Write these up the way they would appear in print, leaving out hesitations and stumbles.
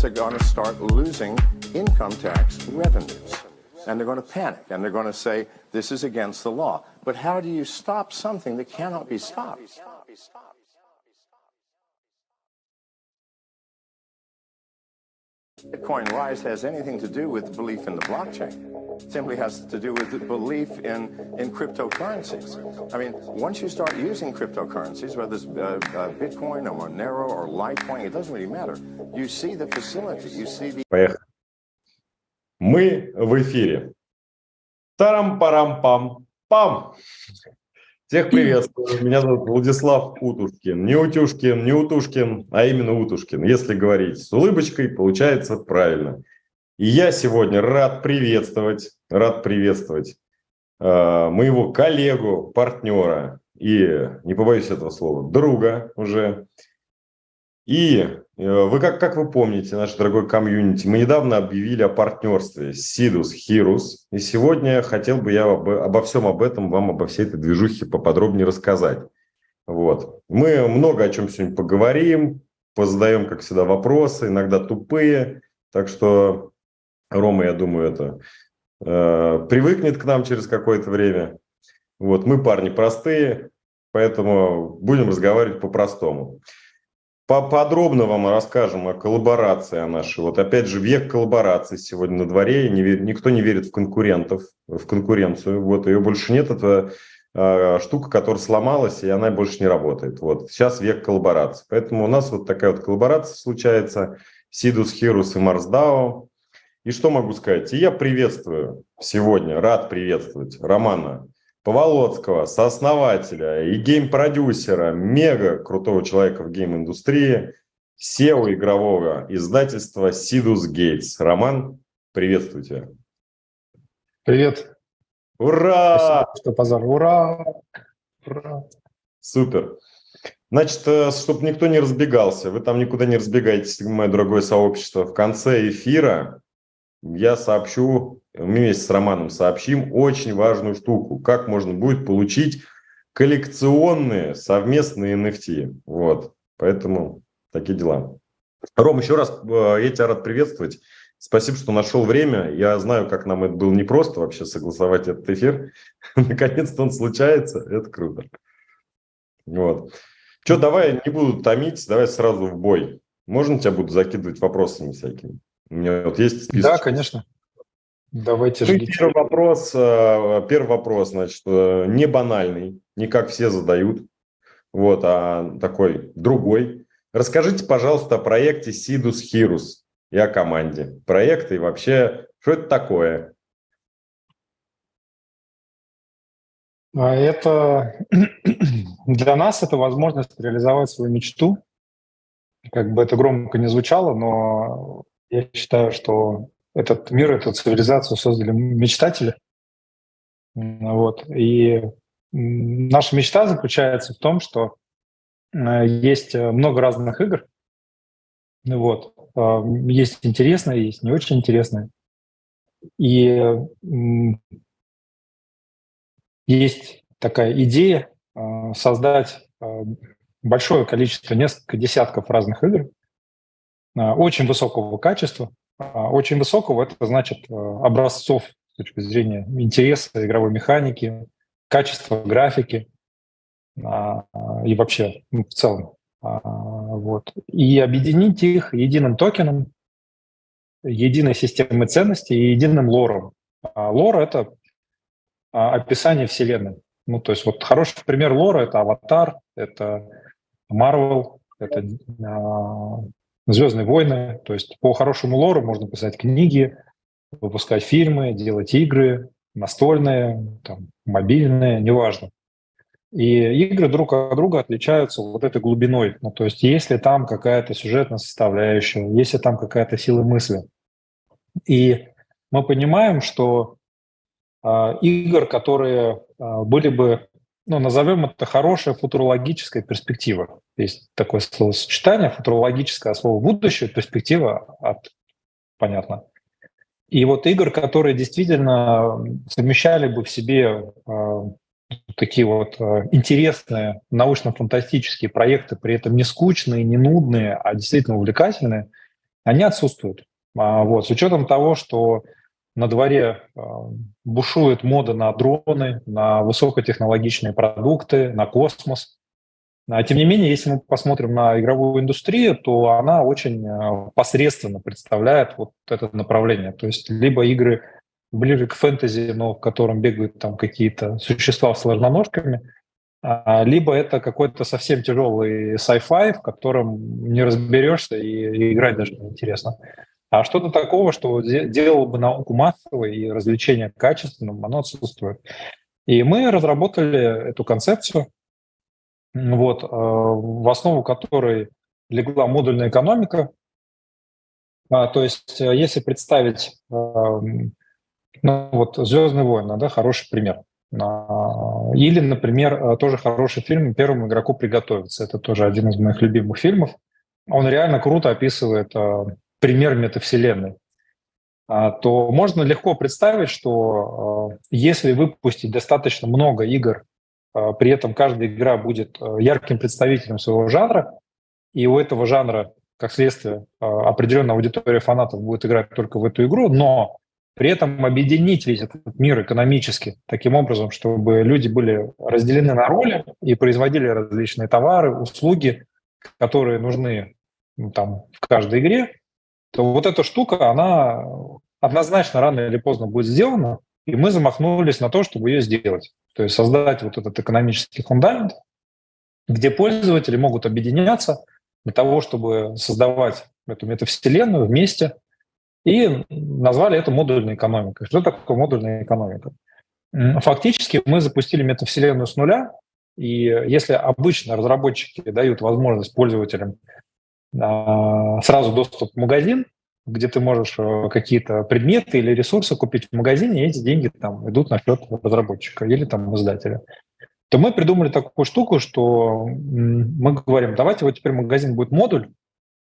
are going to start losing income tax revenues. And they're going to panic, and they're going to say, this is against the law. But how do you stop something that cannot be stopped? Bitcoin rise has anything to do with belief in the blockchain. It simply has to do with the belief in cryptocurrencies. I mean, once you start using cryptocurrencies, whether it's Bitcoin or Monero or Litecoin, it doesn't really matter. You see the facility, you see the... Поехали. Мы в эфире. Тарам-парам-пам-пам. Всех приветствую. Меня зовут Владислав Утушкин. Не Утюшкин, не Утушкин, а именно Утушкин. Если говорить с улыбочкой, получается правильно. И я сегодня рад приветствовать моего коллегу, партнера и, не побоюсь этого слова, друга уже. И вы, как вы помните, наш дорогой комьюнити, мы недавно объявили о партнерстве с Sidus Heroes. И сегодня хотел бы я обо всем об этом, вам обо всей этой движухе поподробнее рассказать. Вот. Мы много о чем сегодня поговорим, позадаем, как всегда, вопросы, иногда тупые. Так что Рома, я думаю, это привыкнет к нам через какое-то время. Вот. Мы парни простые, поэтому будем разговаривать по-простому. Поподробно вам расскажем о коллаборации нашей. Вот опять же, век коллаборации сегодня на дворе. Никто не верит в конкурентов, в конкуренцию. Вот ее больше нет. Это штука, которая сломалась, и она больше не работает. Вот сейчас век коллаборации. Поэтому у нас вот такая вот коллаборация случается. Sidus Heroes и MarsDAO. И что могу сказать? И я приветствую сегодня, рад приветствовать Романа Поволоцкого, сооснователя и гейм-продюсера, мега крутого человека в гейм-индустрии, SEO игрового издательства Sidus Gates. Роман, приветствую тебя. Привет. Ура! Спасибо, что позвал. Ура! Ура! Супер. Значит, чтобы никто не разбегался, вы там никуда не разбегаетесь, мое дорогое сообщество. В конце эфира я сообщу, мы вместе с Романом сообщим очень важную штуку, как можно будет получить коллекционные совместные NFT. Вот, поэтому такие дела. Ром, еще раз я тебя рад приветствовать. Спасибо, что нашел время. Я знаю, как нам это было непросто вообще согласовать этот эфир. Наконец-то он случается, это круто. Вот. Что, давай, не буду томить, давай сразу в бой. Можно тебя буду закидывать вопросами всякими? У меня вот есть список. Да, конечно. Давайте ждите. Первый вопрос, значит, не банальный, не как все задают, вот, а такой другой. Расскажите, пожалуйста, о проекте Sidus Heroes и о команде проекта и вообще, что это такое? Это для нас это возможность реализовать свою мечту. Как бы это громко не звучало, но я считаю, что этот мир, эту цивилизацию создали мечтатели. Вот. И наша мечта заключается в том, что есть много разных игр. Вот. Есть интересные, есть не очень интересные. И есть такая идея создать большое количество, несколько десятков разных игр очень высокого качества. Очень высокого — это значит образцов с точки зрения интереса, игровой механики, качества графики и вообще в целом. Вот. И объединить их единым токеном, единой системой ценностей и единым лором. Лор — это описание Вселенной. Ну, то есть вот хороший пример лора — это «Аватар», это Marvel, это «Звездные войны». То есть по хорошему лору можно писать книги, выпускать фильмы, делать игры, настольные, там, мобильные, неважно. И игры друг от друга отличаются вот этой глубиной. Ну, то есть если там какая-то сюжетная составляющая, если там какая-то сила мысли. И мы понимаем, что игр, которые были бы, ну, назовем это хорошая футурологическая перспектива. Есть такое словосочетание, футурологическое слово «будущее», перспектива понятно. И вот игр, которые действительно совмещали бы в себе такие вот интересные научно-фантастические проекты, при этом не скучные, не нудные, а действительно увлекательные, они отсутствуют. Вот. С учетом того, что на дворе бушует мода на дроны, на высокотехнологичные продукты, на космос. Тем не менее, если мы посмотрим на игровую индустрию, то она очень посредственно представляет вот это направление. То есть либо игры ближе к фэнтези, но в котором бегают там какие-то существа с сложноножками, либо это какой-то совсем тяжелый sci-fi, в котором не разберешься и играть даже неинтересно. А что-то такого, что делало бы науку массовой и развлечение качественным, оно отсутствует. И мы разработали эту концепцию, вот, в основу которой легла модульная экономика. То есть, если представить, ну, вот «Звездные войны», да, хороший пример. Или, например, тоже хороший фильм «Первому игроку приготовиться». Это тоже один из моих любимых фильмов. Он реально круто описывает пример метавселенной. То можно легко представить, что если выпустить достаточно много игр, при этом каждая игра будет ярким представителем своего жанра, и у этого жанра, как следствие, определенная аудитория фанатов будет играть только в эту игру, но при этом объединить весь этот мир экономически таким образом, чтобы люди были разделены на роли и производили различные товары, услуги, которые нужны там, в каждой игре, то вот эта штука, она однозначно рано или поздно будет сделана, и мы замахнулись на то, чтобы ее сделать. То есть создать вот этот экономический фундамент, где пользователи могут объединяться для того, чтобы создавать эту метавселенную вместе, и назвали это модульной экономикой. Что такое модульная экономика? Фактически мы запустили метавселенную с нуля, и если обычно разработчики дают возможность пользователям сразу доступ в магазин, где ты можешь какие-то предметы или ресурсы купить в магазине, и эти деньги там идут на счет разработчика или там издателя, то мы придумали такую штуку, что мы говорим, давайте вот теперь магазин будет модуль,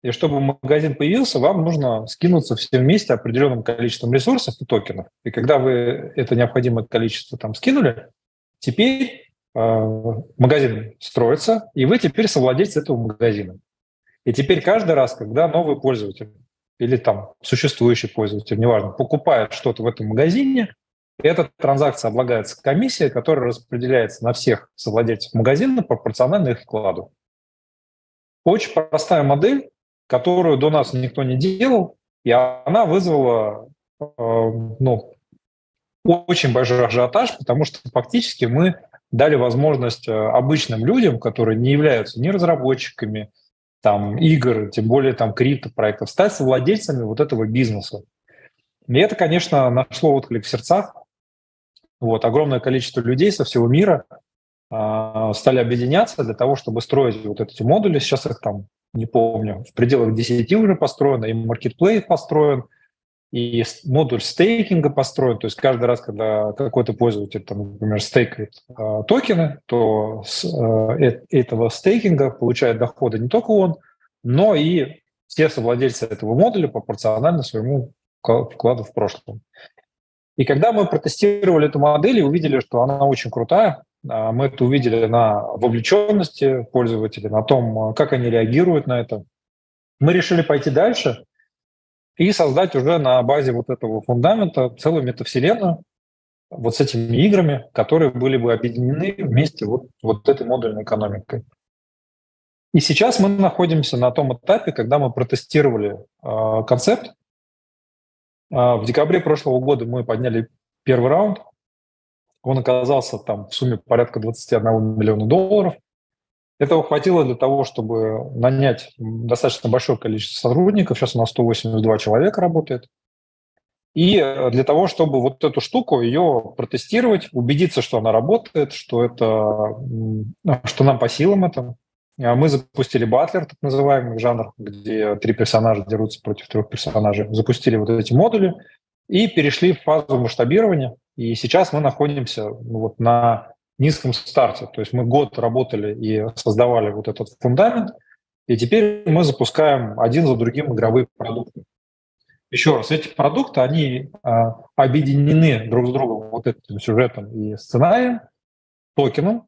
и чтобы магазин появился, вам нужно скинуться все вместе определенным количеством ресурсов и токенов. И когда вы это необходимое количество там скинули, теперь магазин строится, и вы теперь совладельцы этого магазина. И теперь каждый раз, когда новый пользователь или там существующий пользователь, неважно, покупает что-то в этом магазине, эта транзакция облагается комиссией, которая распределяется на всех совладельцев магазина пропорционально их вкладу. Очень простая модель, которую до нас никто не делал, и она вызвала очень большой ажиотаж, потому что фактически мы дали возможность обычным людям, которые не являются ни разработчиками там, игр, тем более там, криптопроектов, стать совладельцами вот этого бизнеса. И это, конечно, нашло отклик в сердцах. Вот, огромное количество людей со всего мира стали объединяться для того, чтобы строить вот эти модули. Сейчас их там, не помню, в пределах 10 уже построено, и маркетплейс построен, и модуль стейкинга построен. То есть каждый раз, когда какой-то пользователь, там, например, стейкает токены, то с этого стейкинга получает доходы не только он, но и все совладельцы этого модуля пропорционально своему вкладу в прошлом. И когда мы протестировали эту модель и увидели, что она очень крутая, мы это увидели на вовлеченности пользователей, на том, как они реагируют на это, мы решили пойти дальше и создать уже на базе вот этого фундамента целую метавселенную вот с этими играми, которые были бы объединены вместе вот этой модульной экономикой. И сейчас мы находимся на том этапе, когда мы протестировали концепт. В декабре прошлого года мы подняли первый раунд. Он оказался там в сумме порядка $21 миллиона. Этого хватило для того, чтобы нанять достаточно большое количество сотрудников. Сейчас у нас 182 человека работает. И для того, чтобы вот эту штуку, ее протестировать, убедиться, что она работает, что нам по силам это. Мы запустили батлер, так называемый жанр, где 3 персонажа дерутся против 3 персонажей. Запустили вот эти модули и перешли в фазу масштабирования. И сейчас мы находимся вот на низком старте. То есть мы год работали и создавали вот этот фундамент, и теперь мы запускаем один за другим игровые продукты. Еще раз, эти продукты, они объединены друг с другом вот этим сюжетом и сценарием, токеном,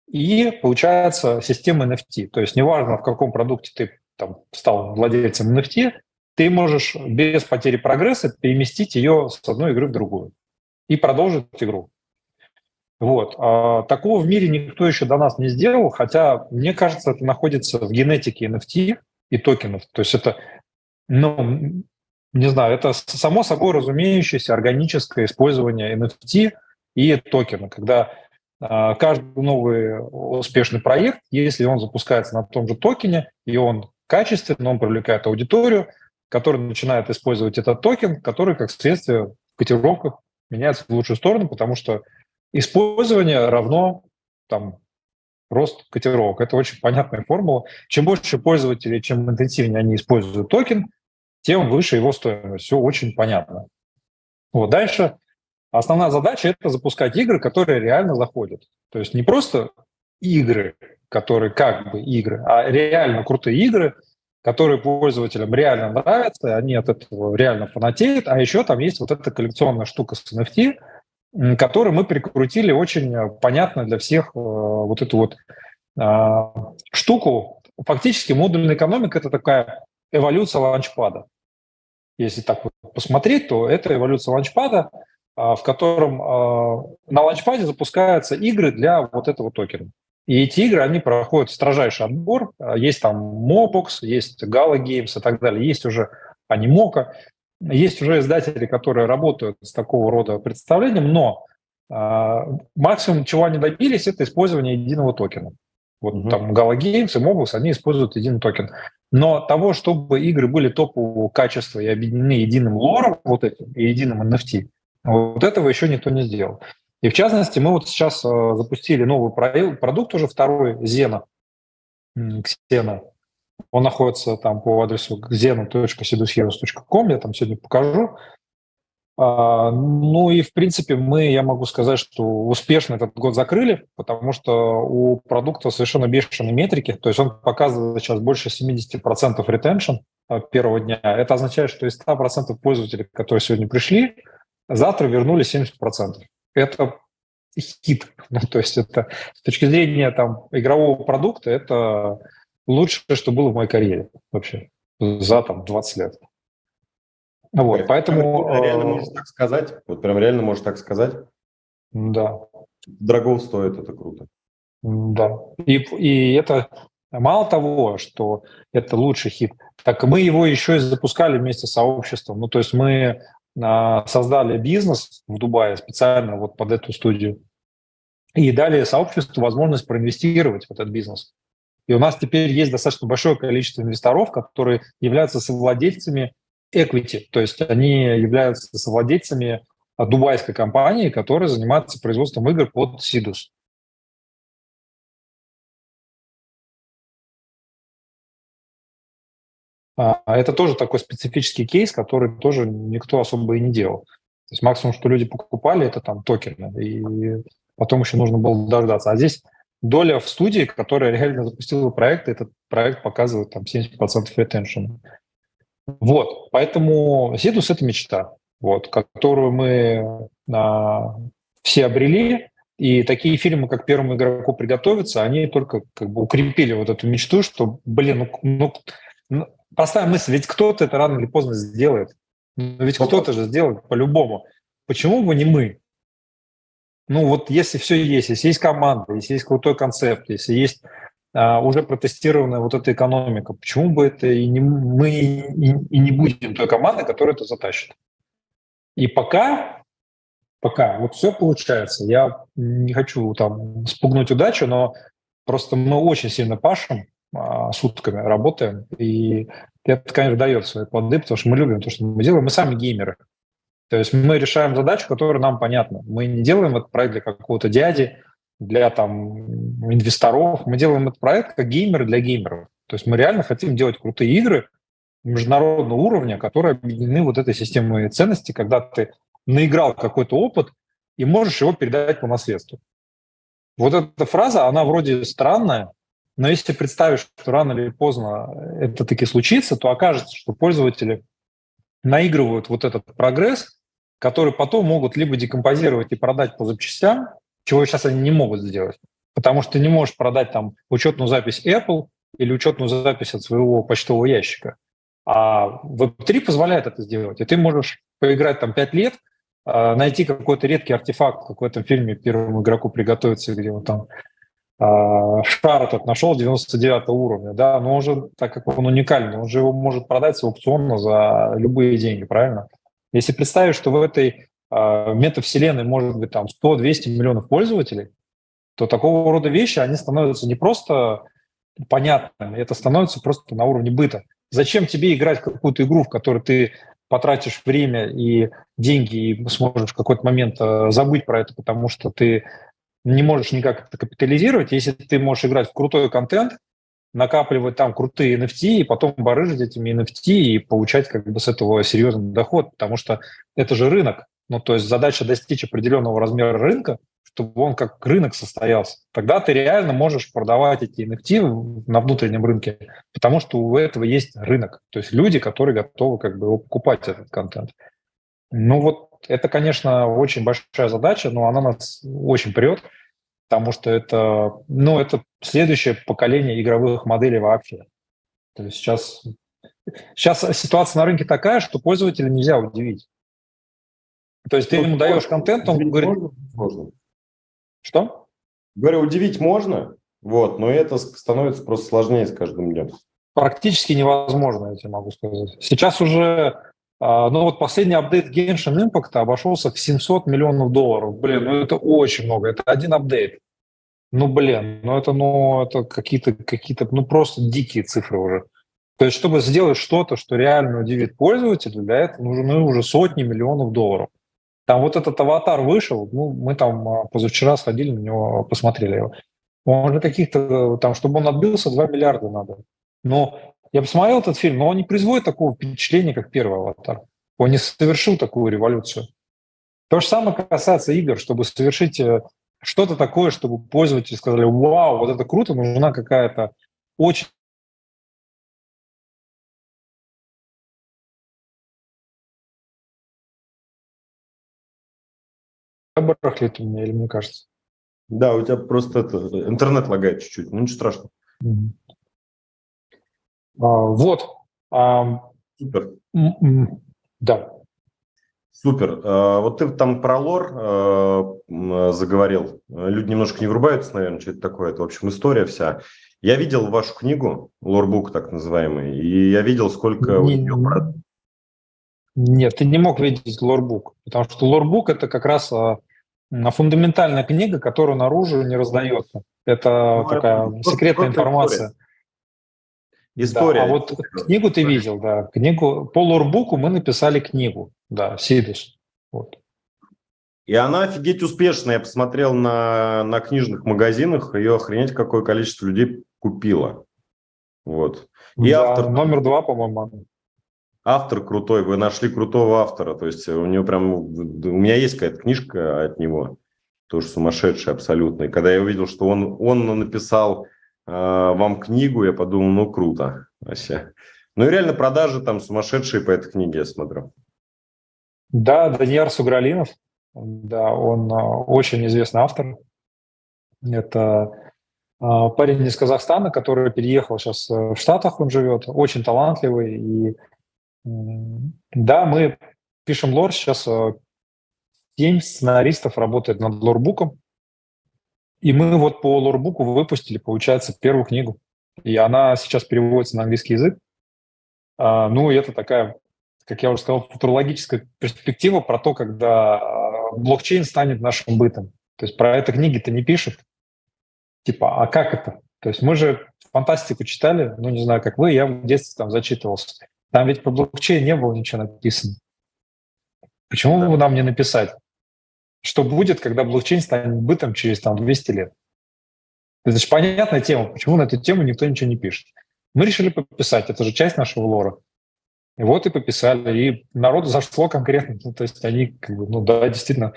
и получается система NFT. То есть неважно, в каком продукте ты там стал владельцем NFT, ты можешь без потери прогресса переместить ее с одной игры в другую и продолжить игру. Вот. Такого в мире никто еще до нас не сделал, хотя, мне кажется, это находится в генетике NFT и токенов. То есть это, ну, не знаю, это само собой разумеющееся органическое использование NFT и токена, когда каждый новый успешный проект, если он запускается на том же токене, и он качественный, он привлекает аудиторию, которая начинает использовать этот токен, который, как следствие, в котировках меняется в лучшую сторону, потому что использование равно там, рост котировок. Это очень понятная формула. Чем больше пользователей, чем интенсивнее они используют токен, тем выше его стоимость. Все очень понятно. Вот. Дальше основная задача – это запускать игры, которые реально заходят. То есть не просто игры, которые как бы игры, а реально крутые игры, которые пользователям реально нравятся, они от этого реально фанатеют. А еще там есть вот эта коллекционная штука с NFT, которую мы прикрутили очень понятно для всех вот эту вот штуку. Фактически модульная экономика – это такая эволюция ланчпада. Если так вот посмотреть, то это эволюция ланчпада, в котором на ланчпаде запускаются игры для вот этого токена. И эти игры, они проходят строжайший отбор. Есть там Mobox, есть Gala Games и так далее. Есть уже Animoca. Есть уже издатели, которые работают с такого рода представлением, но максимум, чего они добились, это использование единого токена. Вот там Gala Games и Mobox, они используют единый токен. Но того, чтобы игры были топового качества и объединены единым лором вот этим и единым NFT, вот этого еще никто не сделал. И в частности, мы вот сейчас запустили новый продукт, уже второй, Xeno. Он находится там по адресу xeno.sidusheroes.com, я там сегодня покажу. Ну и, в принципе, я могу сказать, что успешно этот год закрыли, потому что у продукта совершенно бешеные метрики, то есть он показывает сейчас больше 70% ретеншн первого дня. Это означает, что из 100% пользователей, которые сегодня пришли, завтра вернули 70%. Это хит. Ну, то есть это с точки зрения там, игрового продукта, это лучшее, что было в моей карьере вообще за там, 20 лет. Вот, поэтому... Реально можешь так сказать? Вот прям реально можешь так сказать? Да. Дорого стоит, это круто. Да. И это мало того, что это лучший хит, так мы его еще и запускали вместе с сообществом. Ну, то есть мы создали бизнес в Дубае специально вот под эту студию и дали сообществу возможность проинвестировать в этот бизнес. И у нас теперь есть достаточно большое количество инвесторов, которые являются совладельцами equity, то есть они являются совладельцами дубайской компании, которая занимается производством игр под Sidus. Это тоже такой специфический кейс, который тоже никто особо и не делал. То есть максимум, что люди покупали, это там токены, и потом еще нужно было дождаться. А здесь доля в студии, которая реально запустила проект, этот проект показывает там 70% ретеншн. Вот, поэтому Sidus – это мечта, вот, которую мы все обрели, и такие фильмы, как «Первому игроку приготовиться», они только как бы укрепили вот эту мечту, что, блин, простая мысль, ведь кто-то это рано или поздно сделает. Ведь кто-то же сделает по-любому. Почему бы не мы? Ну вот если все есть, если есть команда, если есть крутой концепт, если есть уже протестированная вот эта экономика, почему бы это мы и не будем той командой, которая это затащит? И пока вот все получается. Я не хочу там спугнуть удачу, но просто мы очень сильно пашем, сутками работаем, и это, конечно, дает свои плоды, потому что мы любим то, что мы делаем. Мы сами геймеры. То есть мы решаем задачу, которая нам понятна. Мы не делаем этот проект для какого-то дяди, для там инвесторов. Мы делаем этот проект как геймеры для геймеров. То есть мы реально хотим делать крутые игры международного уровня, которые объединены вот этой системой ценностей, когда ты наиграл какой-то опыт и можешь его передать по наследству. Вот эта фраза, она вроде странная, но если представишь, что рано или поздно это таки случится, то окажется, что пользователи наигрывают вот этот прогресс, который потом могут либо декомпозировать и продать по запчастям, чего сейчас они не могут сделать. Потому что ты не можешь продать там учетную запись Apple или учетную запись от своего почтового ящика. А Web3 позволяет это сделать. И ты можешь поиграть там 5 лет, найти какой-то редкий артефакт, как в этом фильме «Первому игроку приготовиться», где он там шар этот нашел 99 уровня, да, но он же, так как он уникальный, он же его может продать с аукциона за любые деньги, правильно? Если представить, что в этой метавселенной может быть там 100-200 миллионов пользователей, то такого рода вещи, они становятся не просто понятными, это становится просто на уровне быта. Зачем тебе играть в какую-то игру, в которой ты потратишь время и деньги, и сможешь в какой-то момент забыть про это, потому что ты не можешь никак это капитализировать, если ты можешь играть в крутой контент, накапливать там крутые NFT, и потом барыжить этими NFT и получать как бы с этого серьезный доход, потому что это же рынок. Ну, то есть задача достичь определенного размера рынка, чтобы он как рынок состоялся. Тогда ты реально можешь продавать эти NFT на внутреннем рынке, потому что у этого есть рынок. То есть люди, которые готовы как бы его покупать, этот контент. Ну вот это, конечно, очень большая задача, но она нас очень прет, потому что это, ну, это следующее поколение игровых моделей вообще. То есть сейчас ситуация на рынке такая, что пользователя нельзя удивить. То есть ты ему даешь контент, он говорит... Можно. Что? Говорю, удивить можно, вот, но это становится просто сложнее с каждым днем. Практически невозможно, я тебе могу сказать. Сейчас уже, ну вот последний апдейт Genshin Impact обошелся в $700 миллионов. Блин, ну это очень много, это один апдейт. Ну, блин, это какие-то, ну просто дикие цифры уже. То есть, чтобы сделать что-то, что реально удивит пользователя, для этого нужны уже сотни миллионов долларов. Там вот этот аватар вышел, ну, мы там позавчера сходили на него, посмотрели его. Он же каких-то, там, чтобы он отбился, 2 миллиарда надо. Но я посмотрел этот фильм, но он не производит такого впечатления, как первый аватар. Он не совершил такую революцию. То же самое касается игр, чтобы совершить что-то такое, чтобы пользователи сказали: вау, вот это круто, нужна какая-то очень... Барахлит у меня, или мне кажется? Да, у тебя просто интернет лагает чуть-чуть, ну ничего страшного. Вот. Супер. Да. Супер. Вот ты там про лор заговорил. Люди немножко не врубаются, наверное, что это такое. Это, в общем, история вся. Я видел вашу книгу, лорбук так называемый, и я видел, сколько у нее... Нет, ты не мог видеть лорбук, потому что лорбук – это как раз фундаментальная книга, которая наружу не раздается. Это такая секретная информация. История. Да, а вот книгу ты видел, да. Книгу по лорбуку мы написали книгу, да, Сидус. Вот. И она офигеть успешная. Я посмотрел на книжных магазинах, ее охренеть какое количество людей купило. Вот. И да, автор... номер 2, по-моему. Автор крутой, вы нашли крутого автора. То есть у него прям... У меня есть какая-то книжка от него, тоже сумасшедшая абсолютно. И когда я увидел, что он написал вам книгу, я подумал, ну круто вообще. Ну и реально продажи там сумасшедшие по этой книге, я смотрю. Да, Данияр Сугралинов, да, он очень известный автор. Это парень из Казахстана, который переехал сейчас в Штатах, он живет, очень талантливый. И да, мы пишем лор, сейчас 7 сценаристов работает над лорбуком. И мы вот по лорбуку выпустили, получается, первую книгу. И она сейчас переводится на английский язык. Ну, и это такая, как я уже сказал, футурологическая перспектива про то, когда блокчейн станет нашим бытом. То есть про это книги-то не пишут. Типа, а как это? То есть мы же фантастику читали, ну, не знаю, как вы, я в детстве там зачитывался. Там ведь про блокчейн не было ничего написано. Почему бы нам не написать? Что будет, когда блокчейн станет бытом через там 200 лет? Это же понятная тема. Почему на эту тему никто ничего не пишет? Мы решили пописать. Это же часть нашего лора. И вот и пописали. И народу зашло конкретно. Ну, то есть они, как бы, ну да, действительно,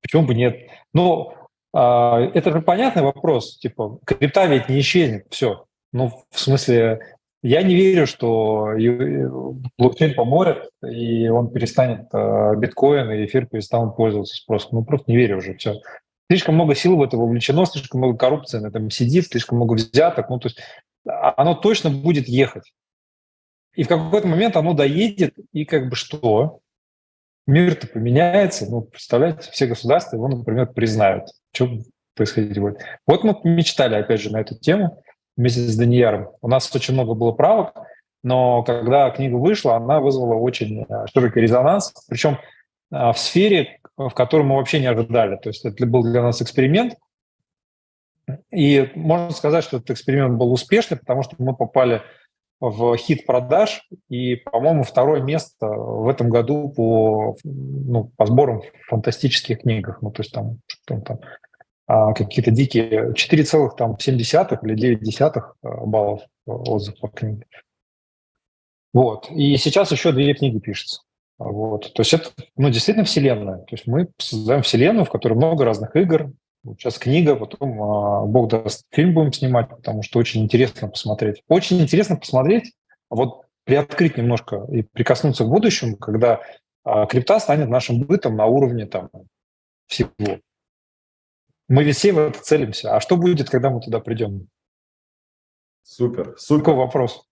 почему бы нет? Ну, это же понятный вопрос. Типа, крипта ведь не исчезнет. Все. Ну, в смысле, я не верю, что блокчейн поморит, и он перестанет, биткоин и эфир перестанут пользоваться спросом. Ну, просто не верю уже. Все. Слишком много сил в это вовлечено, слишком много коррупции на этом сидит, слишком много взяток. Ну, то есть оно точно будет ехать. И в какой-то момент оно доедет, и как бы что? Мир-то поменяется. Ну, представляете, все государства его, например, признают. Что происходить будет? Вот мы мечтали, опять же, на эту тему вместе с Данияром. У нас очень много было правок, но когда книга вышла, она вызвала очень широкий резонанс, причем в сфере, в которой мы вообще не ожидали. То есть это был для нас эксперимент, и можно сказать, что этот эксперимент был успешный, потому что мы попали в хит продаж и, по-моему, второе место в этом году по сборам в фантастических книгах. Ну, то есть там, какие-то дикие 4,7 или 9 баллов отзывов по книге. Вот. И сейчас еще 2 книги пишутся. Вот. То есть это действительно вселенная. То есть мы создаем вселенную, в которой много разных игр. Вот сейчас книга, потом, бог даст, фильм будем снимать, потому что очень интересно посмотреть. Очень интересно посмотреть, вот приоткрыть немножко и прикоснуться к будущему, когда крипта станет нашим бытом на уровне там всего. Мы ведь все в это целимся. А что будет, когда мы туда придем? Супер. Какой вопрос?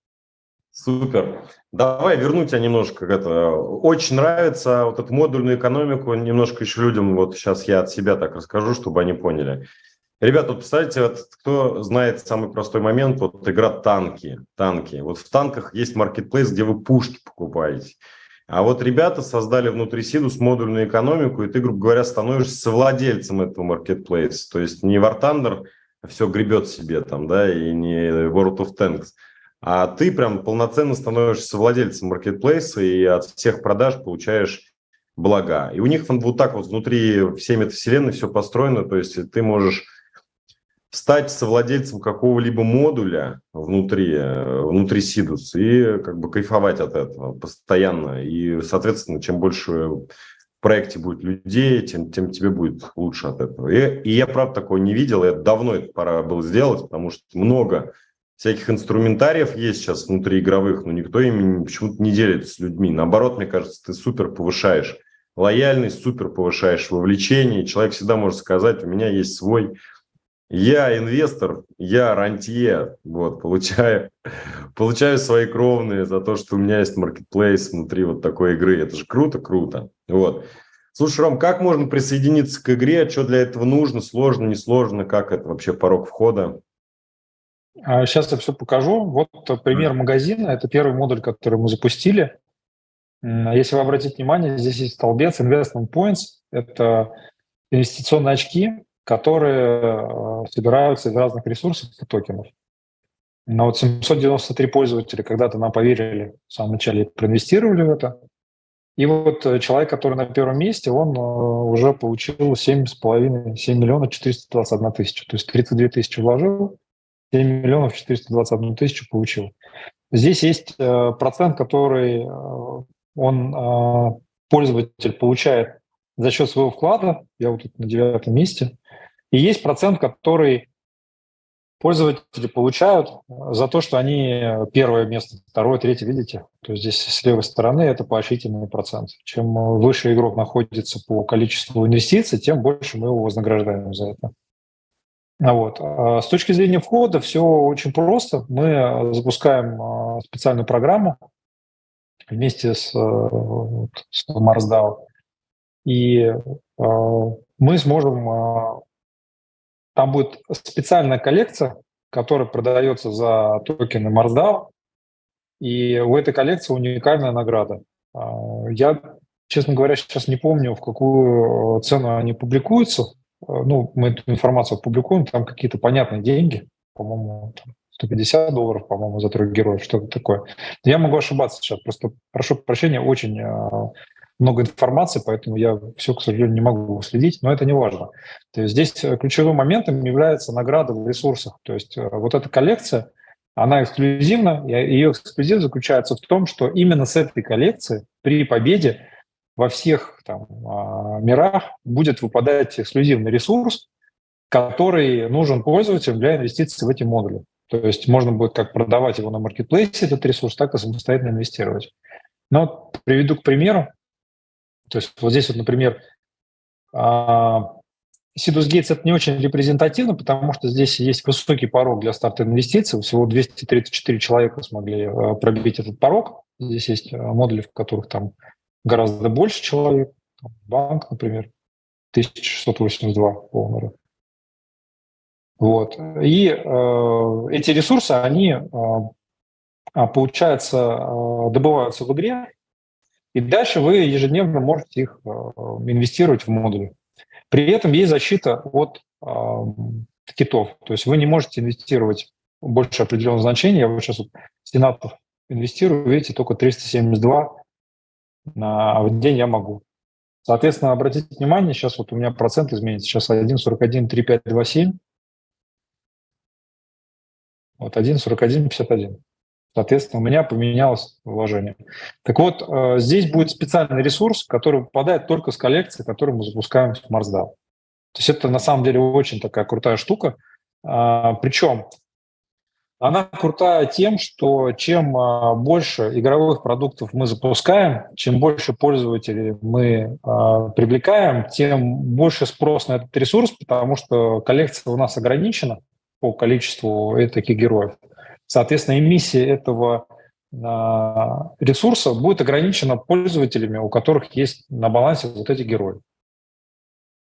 Супер. Давай верну тебя немножко к этому. Очень нравится вот эту модульную экономику. Немножко еще людям, вот сейчас я от себя так расскажу, чтобы они поняли. Ребята, вот представьте, вот, кто знает самый простой момент, вот игра танки. Вот в танках есть маркетплейс, где вы пушки покупаете. А вот ребята создали внутри Сидус модульную экономику, и ты, грубо говоря, становишься совладельцем этого маркетплейса. То есть не War Thunder все гребет себе там, да, и не World of Tanks. А ты прям полноценно становишься владельцем маркетплейса и от всех продаж получаешь блага. И у них вот так вот внутри всей метавселенной все построено, то есть ты можешь стать совладельцем какого-либо модуля внутри Сидус и как бы кайфовать от этого постоянно. И, соответственно, чем больше в проекте будет людей, тем тебе будет лучше от этого. И я, правда, такого не видел, и давно это пора было сделать, потому что много всяких инструментариев есть сейчас внутриигровых, но никто ими почему-то не делится с людьми. Наоборот, мне кажется, ты супер повышаешь лояльность, супер повышаешь вовлечение. Человек всегда может сказать, у меня есть свой, я инвестор, я рантье, вот, получаю свои кровные за то, что у меня есть маркетплейс внутри вот такой игры. Это же круто. Вот. Слушай, Ром, как можно присоединиться к игре? Что для этого нужно? Сложно, несложно? Как это вообще порог входа? Сейчас я все покажу. Вот пример магазина. Это первый модуль, который мы запустили. Если вы обратите внимание, здесь есть столбец Investment Points. Это инвестиционные очки, которые собираются из разных ресурсов и токенов. Но вот 793 пользователя когда-то нам поверили в самом начале, проинвестировали в это. И вот человек, который на первом месте, он уже получил 7 миллионов 421 тысяча. То есть 32 тысячи вложил, 7 миллионов 421 тысячу получил. Здесь есть процент, который пользователь получает за счет своего вклада. Я вот тут на 9 месте. И есть процент, который пользователи получают за то, что они первое место, второе, третье, видите? То есть здесь с левой стороны это поощрительный процент. Чем выше игрок находится по количеству инвестиций, тем больше мы его вознаграждаем за это. Вот. С точки зрения входа все очень просто. Мы запускаем специальную программу вместе с MarsDAO. И мы сможем... Там будет специальная коллекция, которая продается за токены MarsDAO, и у этой коллекции уникальная награда. Я, честно говоря, сейчас не помню, в какую цену они публикуются. Мы эту информацию публикуем, там какие-то понятные деньги, по-моему, $150, по-моему, за 3 героев, что-то такое. Я могу ошибаться сейчас, просто прошу прощения, очень много информации, поэтому я все, к сожалению, не могу следить, но это не важно. То есть здесь ключевым моментом является награда в ресурсах. То есть вот эта коллекция, она эксклюзивна, и ее эксклюзив заключается в том, что именно с этой коллекции при победе во всех мирах будет выпадать эксклюзивный ресурс, который нужен пользователям для инвестиций в эти модули. То есть можно будет как продавать его на маркетплейсе, этот ресурс, так и самостоятельно инвестировать. Но приведу к примеру. То есть вот здесь вот, например, Сидус Гейтс это не очень репрезентативно, потому что здесь есть высокий порог для старта инвестиций. Всего 234 человека смогли пробить этот порог. Здесь есть модули, в которых там гораздо больше человек. Банк, например, 1682 полнера. Вот. И эти ресурсы, они, получается, добываются в игре, и дальше вы ежедневно можете их инвестировать в модули. При этом есть защита от китов. То есть вы не можете инвестировать больше определенного значения. Я вот сейчас вот Сенатов инвестирую, видите, только 372 в день я могу. Соответственно, обратите внимание, сейчас вот у меня процент изменится. Сейчас 1,413527. Вот 1,4151. Соответственно, у меня поменялось вложение. Так вот, здесь будет специальный ресурс, который попадает только с коллекции, которую мы запускаем в Marsdale. То есть это на самом деле очень такая крутая штука. Причем она крутая тем, что чем больше игровых продуктов мы запускаем, чем больше пользователей мы привлекаем, тем больше спрос на этот ресурс, потому что коллекция у нас ограничена по количеству таких героев. Соответственно, эмиссия этого ресурса будет ограничена пользователями, у которых есть на балансе вот эти герои.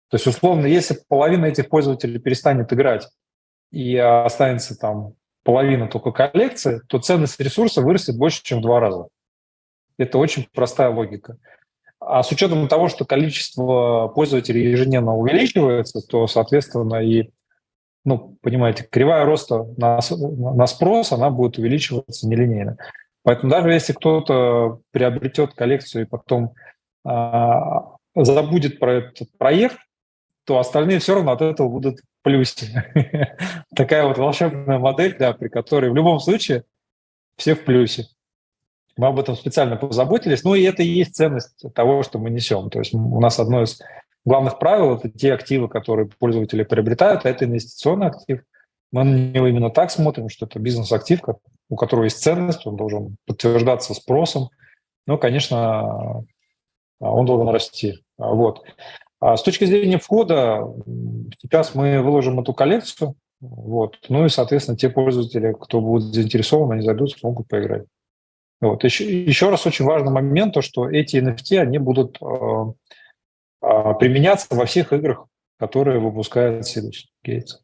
То есть, условно, если половина этих пользователей перестанет играть и останется там половина только коллекции, то ценность ресурса вырастет больше, чем в 2 раза. Это очень простая логика. А с учетом того, что количество пользователей ежедневно увеличивается, то, соответственно, и понимаете, кривая роста на спрос, она будет увеличиваться нелинейно. Поэтому даже если кто-то приобретет коллекцию и потом забудет про этот проект, то остальные все равно от этого будут в плюсе. Такая вот волшебная модель, да, при которой в любом случае все в плюсе. Мы об этом специально позаботились. И это и есть ценность того, что мы несем. То есть у нас одно из главных правил – это те активы, которые пользователи приобретают, а это инвестиционный актив. Мы на него именно так смотрим, что это бизнес-актив, у которого есть ценность, он должен подтверждаться спросом. Конечно, он должен расти. Вот. А с точки зрения входа, сейчас мы выложим эту коллекцию, вот. И, соответственно, те пользователи, кто будут заинтересованы, они зайдут, смогут поиграть. Вот. Еще раз очень важный момент, то, что эти NFT, они будут применяться во всех играх, которые выпускает Сидус Гейтс.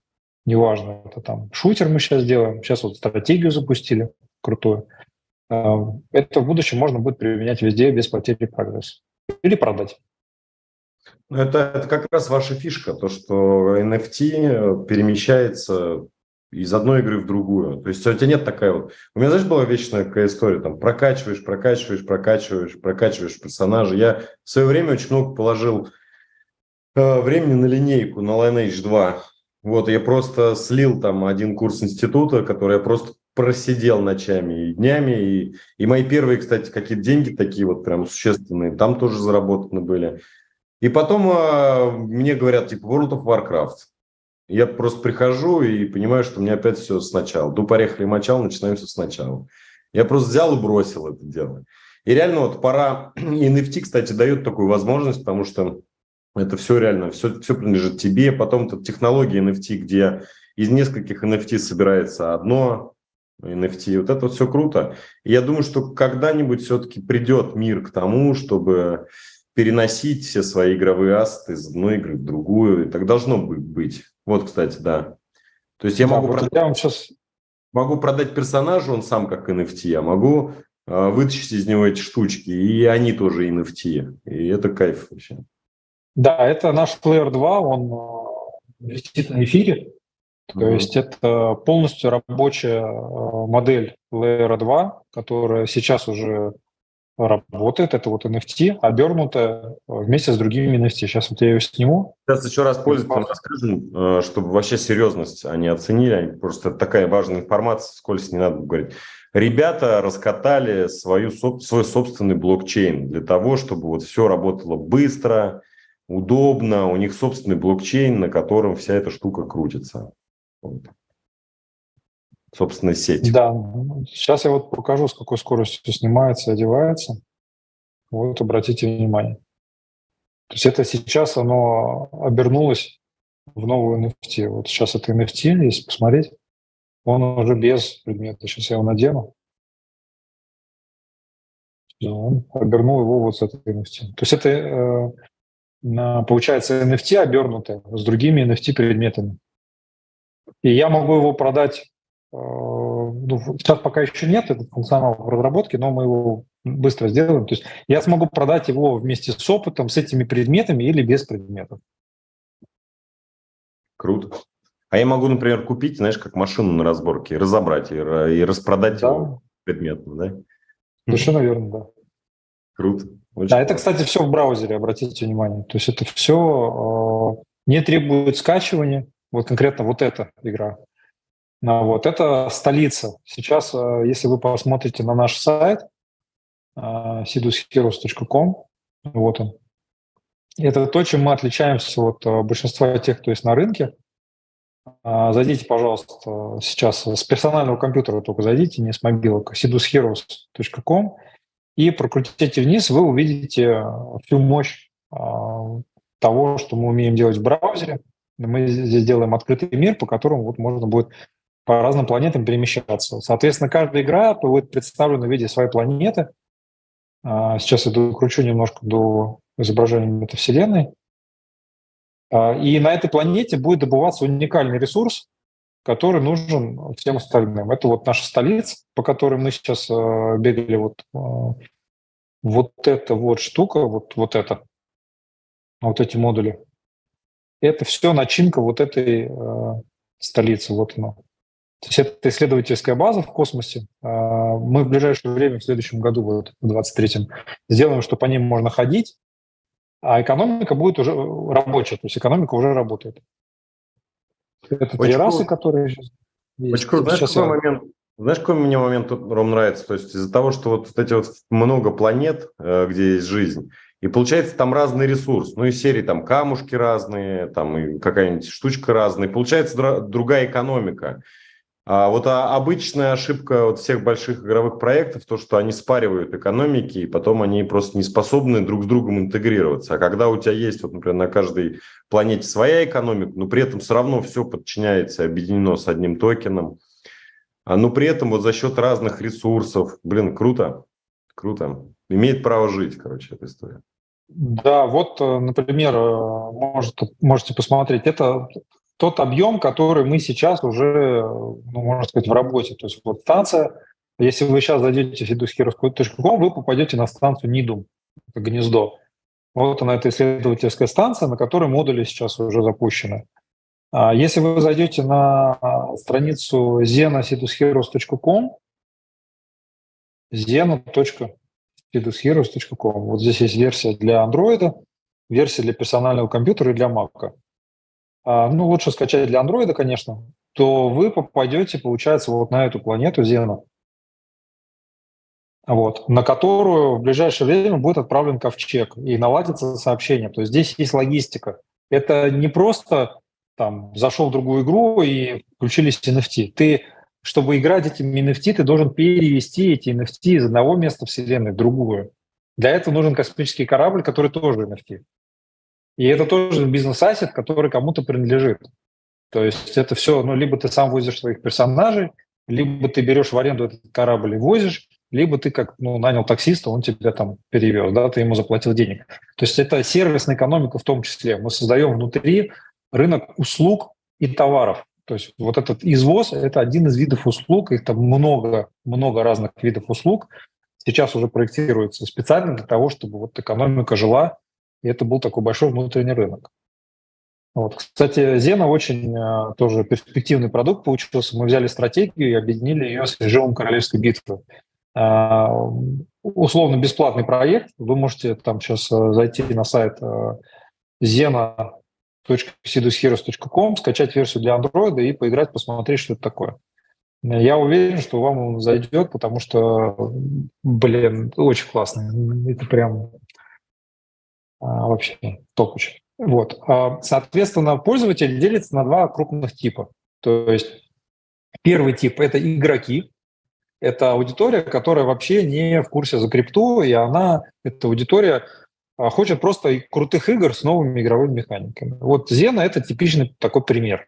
Неважно, это там шутер мы сейчас делаем, сейчас вот стратегию запустили, крутую. Это в будущем можно будет применять везде без потери прогресса. Или продать. Это как раз ваша фишка, то, что NFT перемещается из одной игры в другую. То есть у тебя нет такая вот... У меня, знаешь, была вечная такая история, там, прокачиваешь персонажа. Я в свое время очень много положил времени на линейку, на Lineage 2. Вот, я просто слил там один курс института, который я просто просидел ночами и днями. И мои первые, кстати, какие-то деньги такие вот прям существенные, там тоже заработаны были. И потом мне говорят, типа, World of Warcraft. Я просто прихожу и понимаю, что мне опять все сначала. Дуп, орех, мочал, начинаем все сначала. Я просто взял и бросил это дело. И реально вот пора... NFT, кстати, дает такую возможность, потому что это все реально, все принадлежит тебе. Потом тут технология NFT, где из нескольких NFT собирается одно NFT. Вот это вот все круто. И я думаю, что когда-нибудь все-таки придет мир к тому, чтобы переносить все свои игровые ассеты из одной игры в другую. И так должно быть. Вот, кстати, да. То есть я могу продать персонажа, он сам как NFT, а могу вытащить из него эти штучки, и они тоже NFT. И это кайф вообще. Да, это наш Player 2, он висит на эфире. То есть это полностью рабочая модель Layer 2, которая сейчас уже работает. Это вот NFT, обернутая вместе с другими NFT. Сейчас вот я ее сниму. Сейчас еще раз пользователям расскажем, чтобы вообще серьезность они оценили. Просто такая важная информация, скользь не надо говорить. Ребята раскатали свой собственный блокчейн для того, чтобы вот все работало быстро, удобно. У них собственный блокчейн, на котором вся эта штука крутится. Вот. Собственно, сеть. Да, сейчас я вот покажу, с какой скоростью снимается, одевается. Вот, обратите внимание. То есть это сейчас оно обернулось в новую NFT. Вот сейчас это NFT, если посмотреть, он уже без предмета. Сейчас я его надену. Да, он обернул его вот с этой NFT. То есть это, получается, NFT обернутое с другими NFT-предметами. И я могу его продать, ну, сейчас пока еще нет этот функционал в разработке, но мы его быстро сделаем. То есть я смогу продать его вместе с опытом, с этими предметами или без предметов. Круто. А я могу, например, купить, знаешь, как машину на разборке, разобрать и распродать Да, его предметно, да? совершенно верно, да. Круто. Очень Да, это, классно. кстати, все в браузере, обратите внимание. То есть это все не требует скачивания. Вот конкретно вот эта игра. Вот это столица. Сейчас, если вы посмотрите на наш сайт sidusheroes.com, вот он. Это то, чем мы отличаемся от большинства тех, кто есть на рынке. Зайдите, пожалуйста, сейчас с персонального компьютера только зайдите, не с мобилок, sidusheroes.com, и прокрутите вниз, вы увидите всю мощь того, что мы умеем делать в браузере. Мы здесь делаем открытый мир, по которому вот можно будет по разным планетам перемещаться. Соответственно, каждая игра будет представлена в виде своей планеты. Сейчас я докручу немножко до изображения метавселенной. И на этой планете будет добываться уникальный ресурс, который нужен всем остальным. Это вот наша столица, по которой мы сейчас бегали. Вот эта вот штука, вот это, вот эти модули. Это все начинка вот этой столицы. Вот она. То есть это исследовательская база в космосе. Мы в ближайшее время, в следующем году, вот в 23-м, сделаем, что по ним можно ходить, а экономика будет уже рабочая, то есть экономика уже работает. Это 3 Очень расы, круто. которые сейчас есть. Очень круто. Знаешь, какой мне момент, Ром, нравится? То есть из-за того, что вот эти вот много планет, где есть жизнь, и получается там разный ресурс. Ну, из серии там камушки разные, там и какая-нибудь штучка разная. Получается другая экономика. А вот обычная ошибка вот всех больших игровых проектов, то, что они спаривают экономики, и потом они просто не способны друг с другом интегрироваться. А когда у тебя есть, вот, например, на каждой планете своя экономика, но при этом все равно все подчиняется, объединено с одним токеном, но при этом вот за счет разных ресурсов, круто, круто. Имеет право жить, короче, эта история. Да, вот, например, можете посмотреть, это тот объем, который мы сейчас уже, ну, можно сказать, в работе. То есть вот станция, если вы сейчас зайдете в sidusheroes.com, вы попадете на станцию Нидум, это гнездо. Вот она, эта исследовательская станция, на которой модули сейчас уже запущены. Если вы зайдете на страницу zena.sidusheroes.com, zena.sidusheroes.com, вот здесь есть версия для Android, версия для персонального компьютера и для Mac. Ну, лучше скачать для Android, конечно, то вы попадете, получается, вот на эту планету Зена, вот, на которую в ближайшее время будет отправлен ковчег и наладится сообщение. То есть здесь есть логистика. Это не просто там зашел в другую игру и включились NFT. Ты, чтобы играть этими NFT, ты должен перевести эти NFT из одного места вселенной в другую. Для этого нужен космический корабль, который тоже NFT. И это тоже бизнес-ассет, который кому-то принадлежит. То есть это все, ну, либо ты сам возишь своих персонажей, либо ты берешь в аренду этот корабль и возишь, либо ты как, ну, нанял таксиста, он тебя там перевез, да, ты ему заплатил денег. То есть это сервисная экономика в том числе. Мы создаем внутри рынок услуг и товаров. То есть вот этот извоз – это один из видов услуг, их там много разных видов услуг. Сейчас уже проектируется специально для того, чтобы вот экономика жила, и это был такой большой внутренний рынок. Вот. Кстати, Зена очень тоже перспективный продукт получился. Мы взяли стратегию и объединили ее с режимом королевской битвы. Условно бесплатный проект. Вы можете там сейчас зайти на сайт zena.sidusheroes.com, скачать версию для Android и поиграть, посмотреть, что это такое. Я уверен, что вам он зайдет, потому что, очень классно. Это прям вообще топ очень. Вот. Соответственно, пользователь делится на 2 крупных типа. То есть первый тип – это игроки. Это аудитория, которая вообще не в курсе за крипту, и эта аудитория хочет просто крутых игр с новыми игровыми механиками. Вот Зена – это типичный такой пример.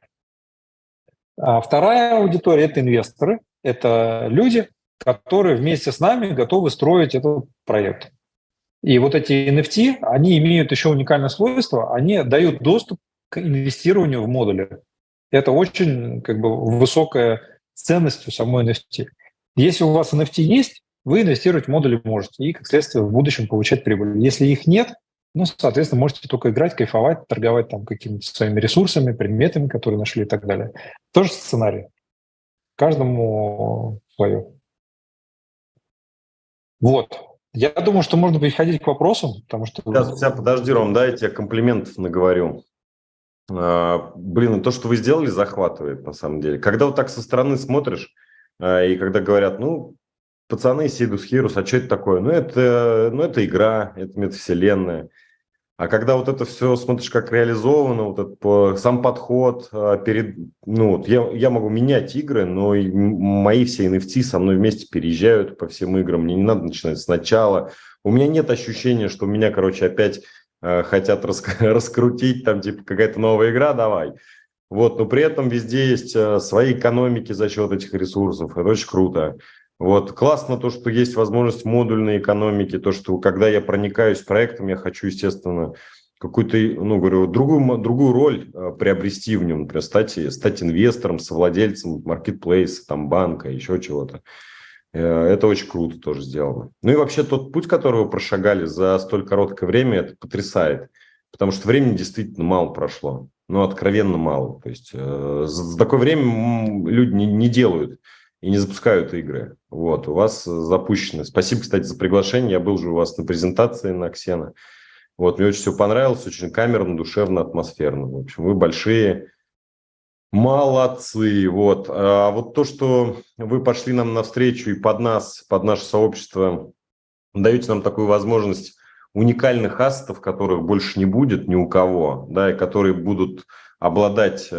А вторая аудитория – это инвесторы, это люди, которые вместе с нами готовы строить этот проект. И вот эти NFT, они имеют еще уникальное свойство, они дают доступ к инвестированию в модули. Это очень высокая ценность у самой NFT. Если у вас NFT есть, вы инвестировать в модули можете и, как следствие, в будущем получать прибыль. Если их нет, соответственно, можете только играть, кайфовать, торговать там какими-то своими ресурсами, предметами, которые нашли и так далее. Тоже сценарий. Каждому свое. Вот. Я думаю, что можно переходить к вопросам, потому что... Сейчас, подожди, Ром, я тебе комплиментов наговорю. То, что вы сделали, захватывает, на самом деле. Когда вот так со стороны смотришь, и когда говорят, пацаны, Сидус Хирус, а что это такое? Это игра, это метавселенная. А когда вот это все смотришь, как реализовано, вот этот сам подход, я могу менять игры, но и мои все NFT со мной вместе переезжают по всем играм, мне не надо начинать сначала. У меня нет ощущения, что меня, опять хотят раскрутить, там, типа, какая-то новая игра, давай. Но при этом везде есть свои экономики за счет этих ресурсов, это очень круто. Классно то, что есть возможность модульной экономики, то, что когда я проникаюсь проектом, я хочу, естественно, какую-то, другую роль приобрести в нем, например, стать инвестором, совладельцем маркетплейса, там, банка, еще чего-то. Это очень круто тоже сделано. И вообще тот путь, который вы прошагали за столь короткое время, это потрясает, потому что времени действительно мало прошло, откровенно мало. То есть за такое время люди не делают и не запускают игры. У вас запущено. Спасибо, кстати, за приглашение. Я был же у вас на презентации на Ксена. Мне очень все понравилось, очень камерно, душевно, атмосферно. В общем, вы большие молодцы. А то, что вы пошли нам навстречу и под наше сообщество, даете нам такую возможность уникальных ассетов, которых больше не будет ни у кого, и которые будут обладать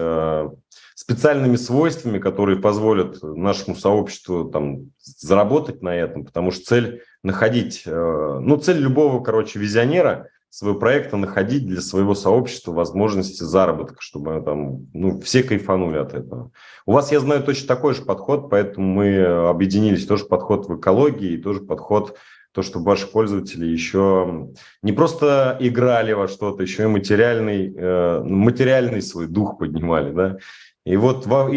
специальными свойствами, которые позволят нашему сообществу там заработать на этом, потому что цель находить, цель любого, визионера своего проекта находить для своего сообщества возможности заработка, чтобы там, все кайфанули от этого. У вас, я знаю, точно такой же подход, поэтому мы объединились, тоже подход в экологии, и тоже подход то, чтобы ваши пользователи еще не просто играли во что-то, еще и материальный свой дух поднимали, да. И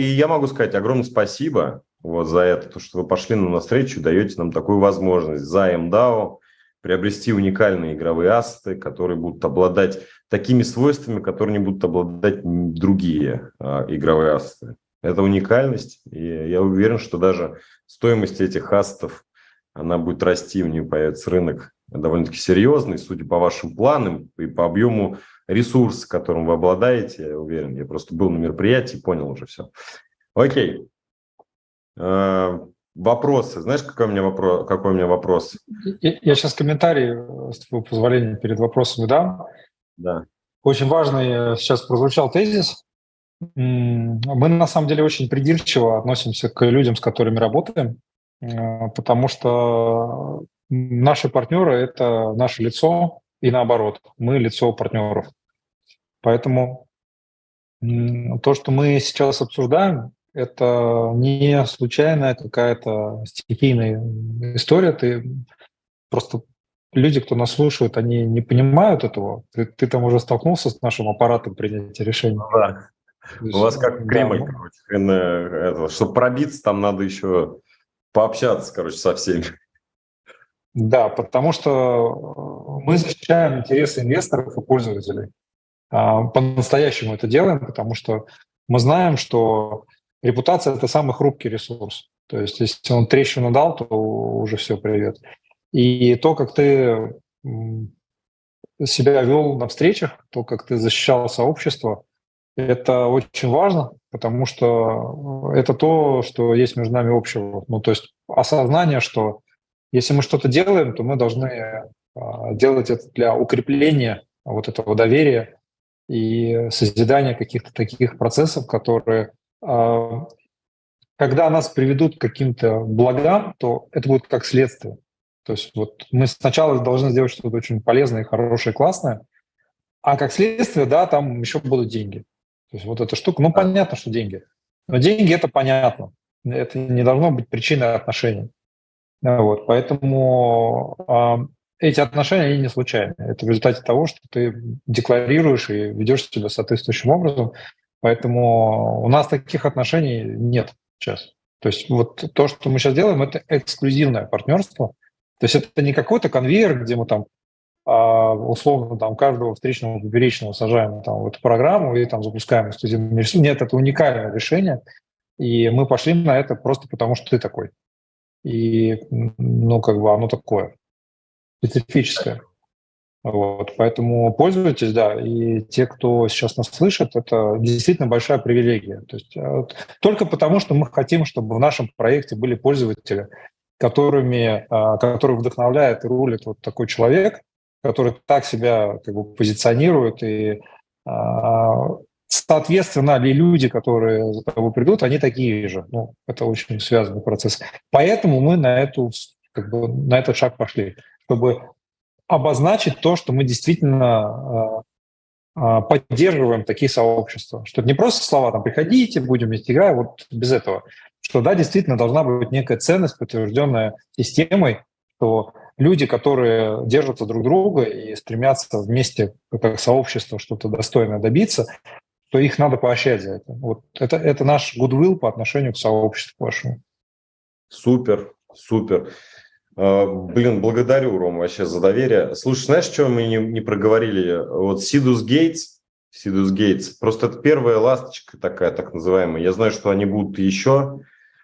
я могу сказать огромное спасибо за это, то, что вы пошли нам навстречу, даете нам такую возможность за МДАО приобрести уникальные игровые ассеты, которые будут обладать такими свойствами, которые не будут обладать другие игровые ассеты. Это уникальность, и я уверен, что даже стоимость этих ассетов, она будет расти, у нее появится рынок довольно-таки серьезный, судя по вашим планам и по объему ресурсов, которым вы обладаете, я уверен. Я просто был на мероприятии, понял уже все. Окей. Вопросы. Знаешь, какой у меня вопрос? Я сейчас комментарий, с твоего позволения, перед вопросами дам. Да. Очень важный сейчас прозвучал тезис. Мы, на самом деле, очень придирчиво относимся к людям, с которыми работаем, потому что наши партнеры – это наше лицо, и наоборот, мы лицо партнеров. Поэтому то, что мы сейчас обсуждаем, это не случайная какая-то стихийная история. Просто люди, кто нас слушают, они не понимают этого. Ты там уже столкнулся с нашим аппаратом принятия решений. Да. У вас как в Кремль, чтобы пробиться, там надо еще пообщаться, со всеми. Да, потому что мы защищаем интересы инвесторов и пользователей. По-настоящему это делаем, потому что мы знаем, что репутация – это самый хрупкий ресурс. То есть если он трещину дал, то уже все, привет. И то, как ты себя вел на встречах, то, как ты защищал сообщество, это очень важно, потому что это то, что есть между нами общего. То есть осознание, что если мы что-то делаем, то мы должны делать это для укрепления вот этого доверия и созидания каких-то таких процессов, которые, когда нас приведут к каким-то благам, то это будет как следствие. То есть вот мы сначала должны сделать что-то очень полезное, хорошее, классное, а как следствие, да, там еще будут деньги. То есть вот эта штука, ну, понятно, что деньги. Но деньги – это понятно. Это не должно быть причиной отношений. Вот, поэтому эти отношения, они не случайны. Это в результате того, что ты декларируешь и ведешь себя соответствующим образом. Поэтому у нас таких отношений нет сейчас. То есть вот то, что мы сейчас делаем, это эксклюзивное партнерство. То есть это не какой-то конвейер, где мы там условно там каждого встречного поперечного сажаем там в эту программу и там запускаем эксклюзивный ресурс. Нет, это уникальное решение, и мы пошли на это просто потому, что ты такой. И, ну, как бы оно такое, специфическое. Вот, поэтому пользуйтесь, да, и те, кто сейчас нас слышит, это действительно большая привилегия. То есть только потому, что мы хотим, чтобы в нашем проекте были пользователи, которые вдохновляет и рулит вот такой человек, который так себя как бы позиционирует, и, соответственно, ли люди, которые за тобой придут, они такие же. Ну, это очень связанный процесс. Поэтому мы на этот шаг пошли, чтобы обозначить то, что мы действительно поддерживаем такие сообщества. Что это не просто слова, там, приходите, будем вместе играть, вот без этого. Что, да, действительно должна быть некая ценность, подтвержденная системой, что люди, которые держатся друг друга и стремятся вместе как сообщество что-то достойное добиться, то их надо поощрять за это. Вот это наш goodwill по отношению к сообществу вашему. Супер, супер. Блин, благодарю, Рома, вообще за доверие. Слушай, знаешь, что мы не проговорили? Вот Sidus Gates, просто это первая ласточка такая, так называемая. Я знаю, что они будут еще.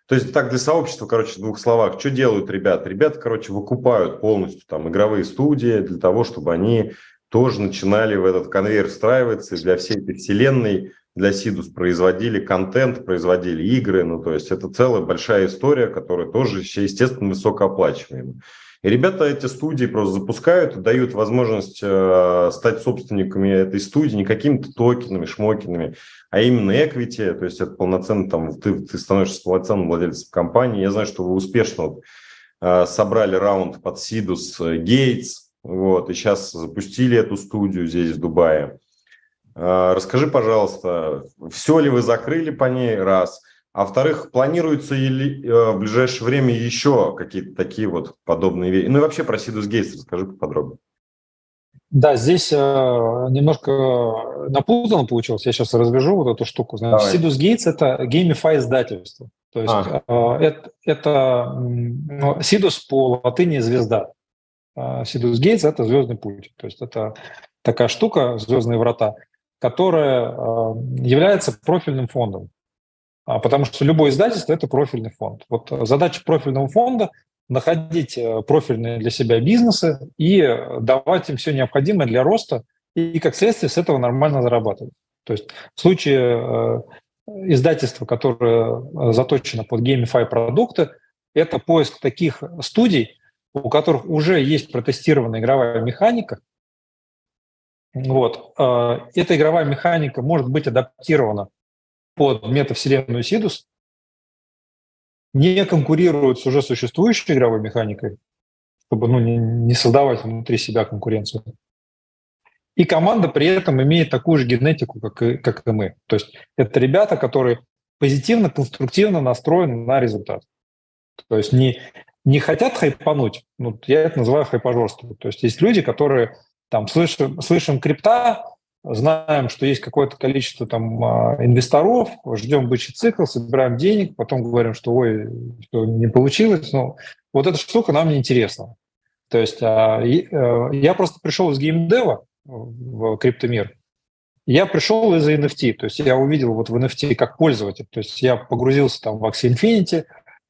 То есть так для сообщества, короче, в двух словах. Что делают ребята? Ребята, короче, выкупают полностью там игровые студии для того, чтобы они тоже начинали в этот конвейер встраиваться и для всей этой вселенной, для Sidus производили контент, производили игры. Ну, то есть это целая большая история, которая тоже, естественно, высокооплачиваемая. И ребята эти студии просто запускают и дают возможность стать собственниками этой студии не какими-то токенами, шмокинами, а именно equity, то есть это полноценно, там, ты становишься полноценным владельцем компании. Я знаю, что вы успешно собрали раунд под Sidus Gates, вот, и сейчас запустили эту студию здесь, в Дубае. Расскажи, пожалуйста, все ли вы закрыли по ней, раз, а во-вторых, планируется ли в ближайшее время еще какие-то такие вот подобные вещи? Ну и вообще про Sidus Gates расскажи поподробнее. Да, здесь немножко напутано получилось. Я сейчас развяжу вот эту штуку. Значит, Sidus Gates – это GameFi издательство. То есть это Sidus по латыни «звезда». Sidus Gates – это «звездный путь». То есть это такая штука, «звездные врата», которая является профильным фондом. Потому что любое издательство – это профильный фонд. Вот задача профильного фонда – находить профильные для себя бизнесы и давать им все необходимое для роста, и, как следствие, с этого нормально зарабатывать. То есть в случае издательства, которое заточено под GameFi продукты, это поиск таких студий, у которых уже есть протестированная игровая механика. Вот. Эта игровая механика может быть адаптирована под метавселенную Sidus, не конкурируют с уже существующей игровой механикой, чтобы не создавать внутри себя конкуренцию. И команда при этом имеет такую же генетику, как и мы. То есть это ребята, которые позитивно, конструктивно настроены на результат. То есть не хотят хайпануть, я это называю хайпажорством. То есть есть люди, которые там слышим крипта, знаем, что есть какое-то количество там инвесторов, ждем бычий цикл, собираем денег, потом говорим, что что не получилось. Но вот эта штука нам не интересна. То есть я просто пришел из геймдева в криптомир. Я пришел из NFT, то есть я увидел вот в NFT как пользователь. То есть я погрузился там в Axie Infinity,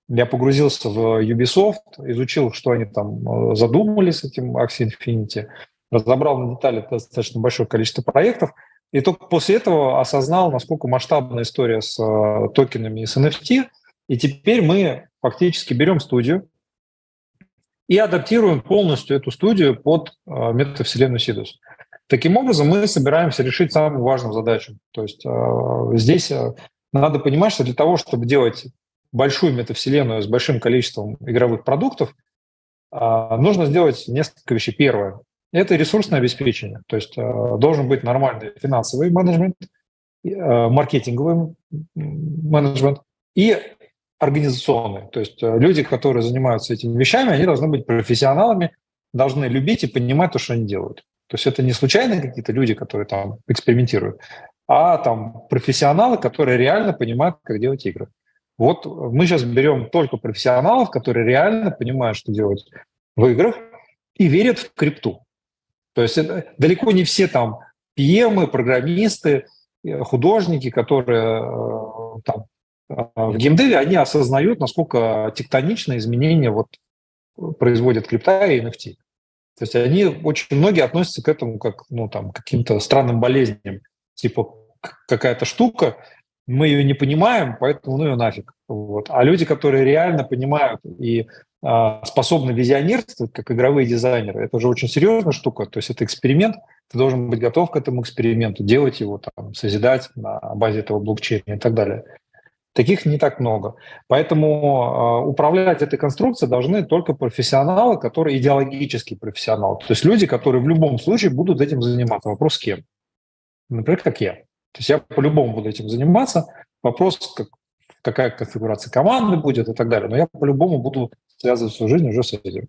я погрузился в Ubisoft, изучил, что они там задумали с этим Axie Infinity, разобрал на детали достаточно большое количество проектов, и только после этого осознал, насколько масштабная история с токенами и с NFT, и теперь мы фактически берем студию и адаптируем полностью эту студию под метавселенную Sidus. Таким образом, мы собираемся решить самую важную задачу. То есть здесь надо понимать, что для того, чтобы делать большую метавселенную с большим количеством игровых продуктов, нужно сделать несколько вещей. Первое – это ресурсное обеспечение. То есть должен быть нормальный финансовый менеджмент, маркетинговый менеджмент и организационный. То есть люди, которые занимаются этими вещами, они должны быть профессионалами, должны любить и понимать то, что они делают. То есть это не случайно какие-то люди, которые там экспериментируют, а там профессионалы, которые реально понимают, как делать игры. Вот мы сейчас берем только профессионалов, которые реально понимают, что делать в играх, и верят в крипту. То есть это далеко не все там PM, программисты, художники, которые там в геймдеве, они осознают, насколько тектоничные изменения вот производят крипта и NFT. То есть они, очень многие относятся к этому как, ну, там, к каким-то странным болезням. Типа какая-то штука, мы ее не понимаем, поэтому ну ее нафиг. Вот. А люди, которые реально понимают и способны визионерствовать, как игровые дизайнеры, это же очень серьезная штука. То есть это эксперимент, ты должен быть готов к этому эксперименту, делать его, там, созидать на базе этого блокчейна и так далее. Таких не так много. Поэтому управлять этой конструкцией должны только профессионалы, которые идеологические профессионалы. То есть люди, которые в любом случае будут этим заниматься. Вопрос с кем? Например, как я. То есть я по-любому буду этим заниматься. Вопрос, какая конфигурация команды будет и так далее. Но я по-любому буду связывать свою жизнь уже с этим.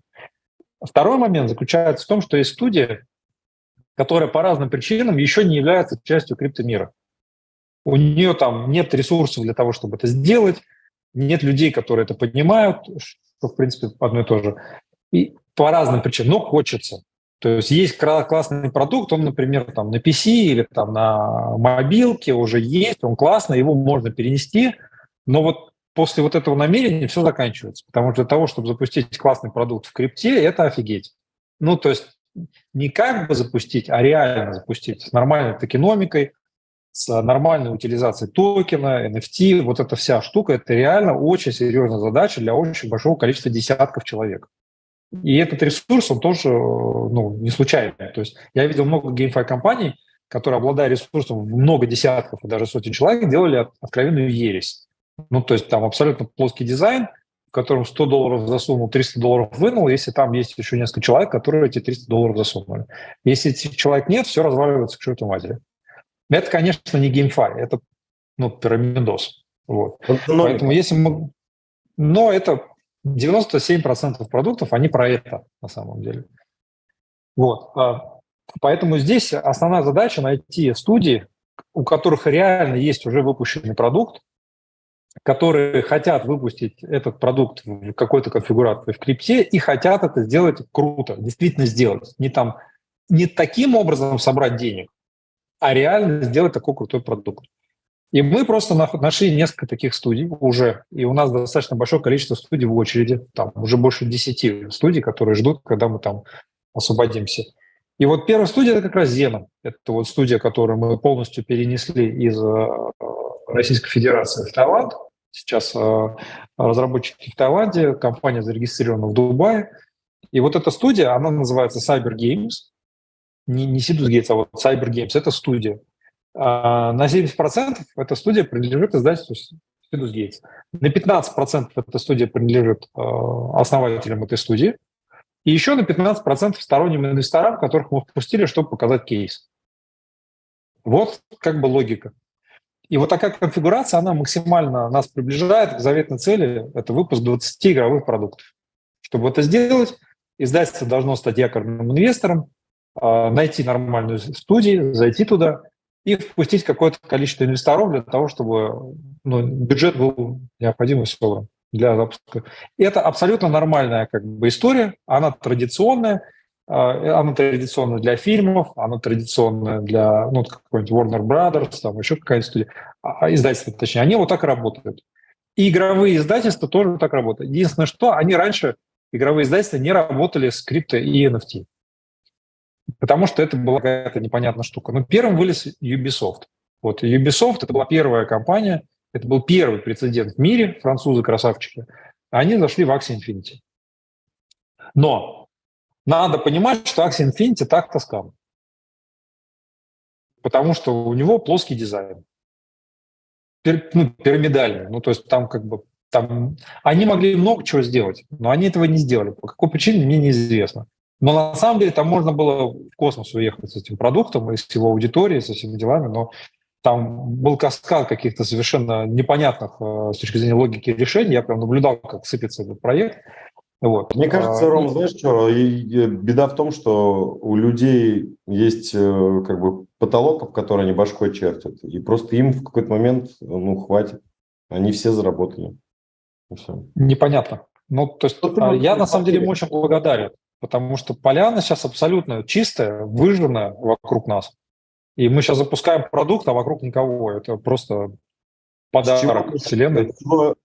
Второй момент заключается в том, что есть студия, которая по разным причинам еще не является частью криптомира. У нее там нет ресурсов для того, чтобы это сделать, нет людей, которые это понимают, что, в принципе, одно и то же. И по разным причинам, но хочется. То есть классный продукт, он, например, там на PC или там на мобилке уже есть, он классный, его можно перенести, но вот после вот этого намерения все заканчивается, потому что для того, чтобы запустить классный продукт в крипте, это офигеть. Ну, то есть не как бы запустить, а реально запустить с нормальной токеномикой, с нормальной утилизацией токена, NFT, вот эта вся штука, это реально очень серьезная задача для очень большого количества десятков человек. И этот ресурс, он тоже не случайный. То есть я видел много GameFi-компаний, которые, обладая ресурсом в много десятков и даже сотен человек, делали откровенную ересь. Ну, то есть там абсолютно плоский дизайн, в котором $100 засунул, $300 вынул, если там есть еще несколько человек, которые эти $300 засунули. Если этих человек нет, все разваливается к чертовой матери. Это, конечно, не GameFi, это пирамидос. Вот. Поэтому если мы... Но это 97% продуктов, они про это на самом деле. Вот. Поэтому здесь основная задача найти студии, у которых реально есть уже выпущенный продукт, которые хотят выпустить этот продукт в какой-то конфигурации в крипте и хотят это сделать круто, действительно сделать. Не таким образом собрать денег, а реально сделать такой крутой продукт. И мы просто нашли несколько таких студий уже, и у нас достаточно большое количество студий в очереди, там уже больше 10 студий, которые ждут, когда мы там освободимся. И вот первая студия – это как раз Zenon. Это вот студия, которую мы полностью перенесли из Российской Федерации в Таиланд. Сейчас разработчики в Таиланде, компания зарегистрирована в Дубае. И вот эта студия, она называется Cyber Games. Не Sidus Gates, а вот Cyber Games – это студия. На 70% эта студия принадлежит издательству Sidus Gates. На 15% эта студия принадлежит основателям этой студии. И еще на 15% сторонним инвесторам, которых мы впустили, чтобы показать кейс. Вот как бы логика. И вот такая конфигурация, она максимально нас приближает к заветной цели – это выпуск 20 игровых продуктов. Чтобы это сделать, издательство должно стать якорным инвестором, найти нормальную студию, зайти туда и впустить какое-то количество инвесторов для того, чтобы бюджет был необходимый собран для запуска. И это абсолютно нормальная как бы история, она традиционная для фильмов, она традиционная для какой-нибудь Warner Brothers, там еще какая-то студия, издательства, точнее, они вот так работают. И игровые издательства тоже так работают. Единственное, что они раньше, игровые издательства, не работали с крипто и NFT. Потому что это была какая-то непонятная штука. Но первым вылез Ubisoft. Вот Ubisoft – это была первая компания, это был первый прецедент в мире, французы-красавчики. Они зашли в Axie Infinity. Но надо понимать, что Axie Infinity так-то скам. Потому что у него плоский дизайн. Пирамидальный. То есть там как бы Там, они могли много чего сделать, но они этого не сделали. По какой причине, мне неизвестно. Но на самом деле там можно было в космос уехать с этим продуктом и с его аудиторией, со всеми делами, но там был каскад каких-то совершенно непонятных с точки зрения логики решений. Я прям наблюдал, как сыпется этот проект. Вот. Мне кажется, Ром, знаешь что, беда в том, что у людей есть как бы потолок, в который они башкой чертят, и просто им в какой-то момент, ну, хватит. Они все заработали. И все. Непонятно. Ну, то есть я на самом деле ему очень благодарен, потому что поляна сейчас абсолютно чистая, выжженная вокруг нас. И мы сейчас запускаем продукт, а вокруг никого. Это просто подарок Вселенной.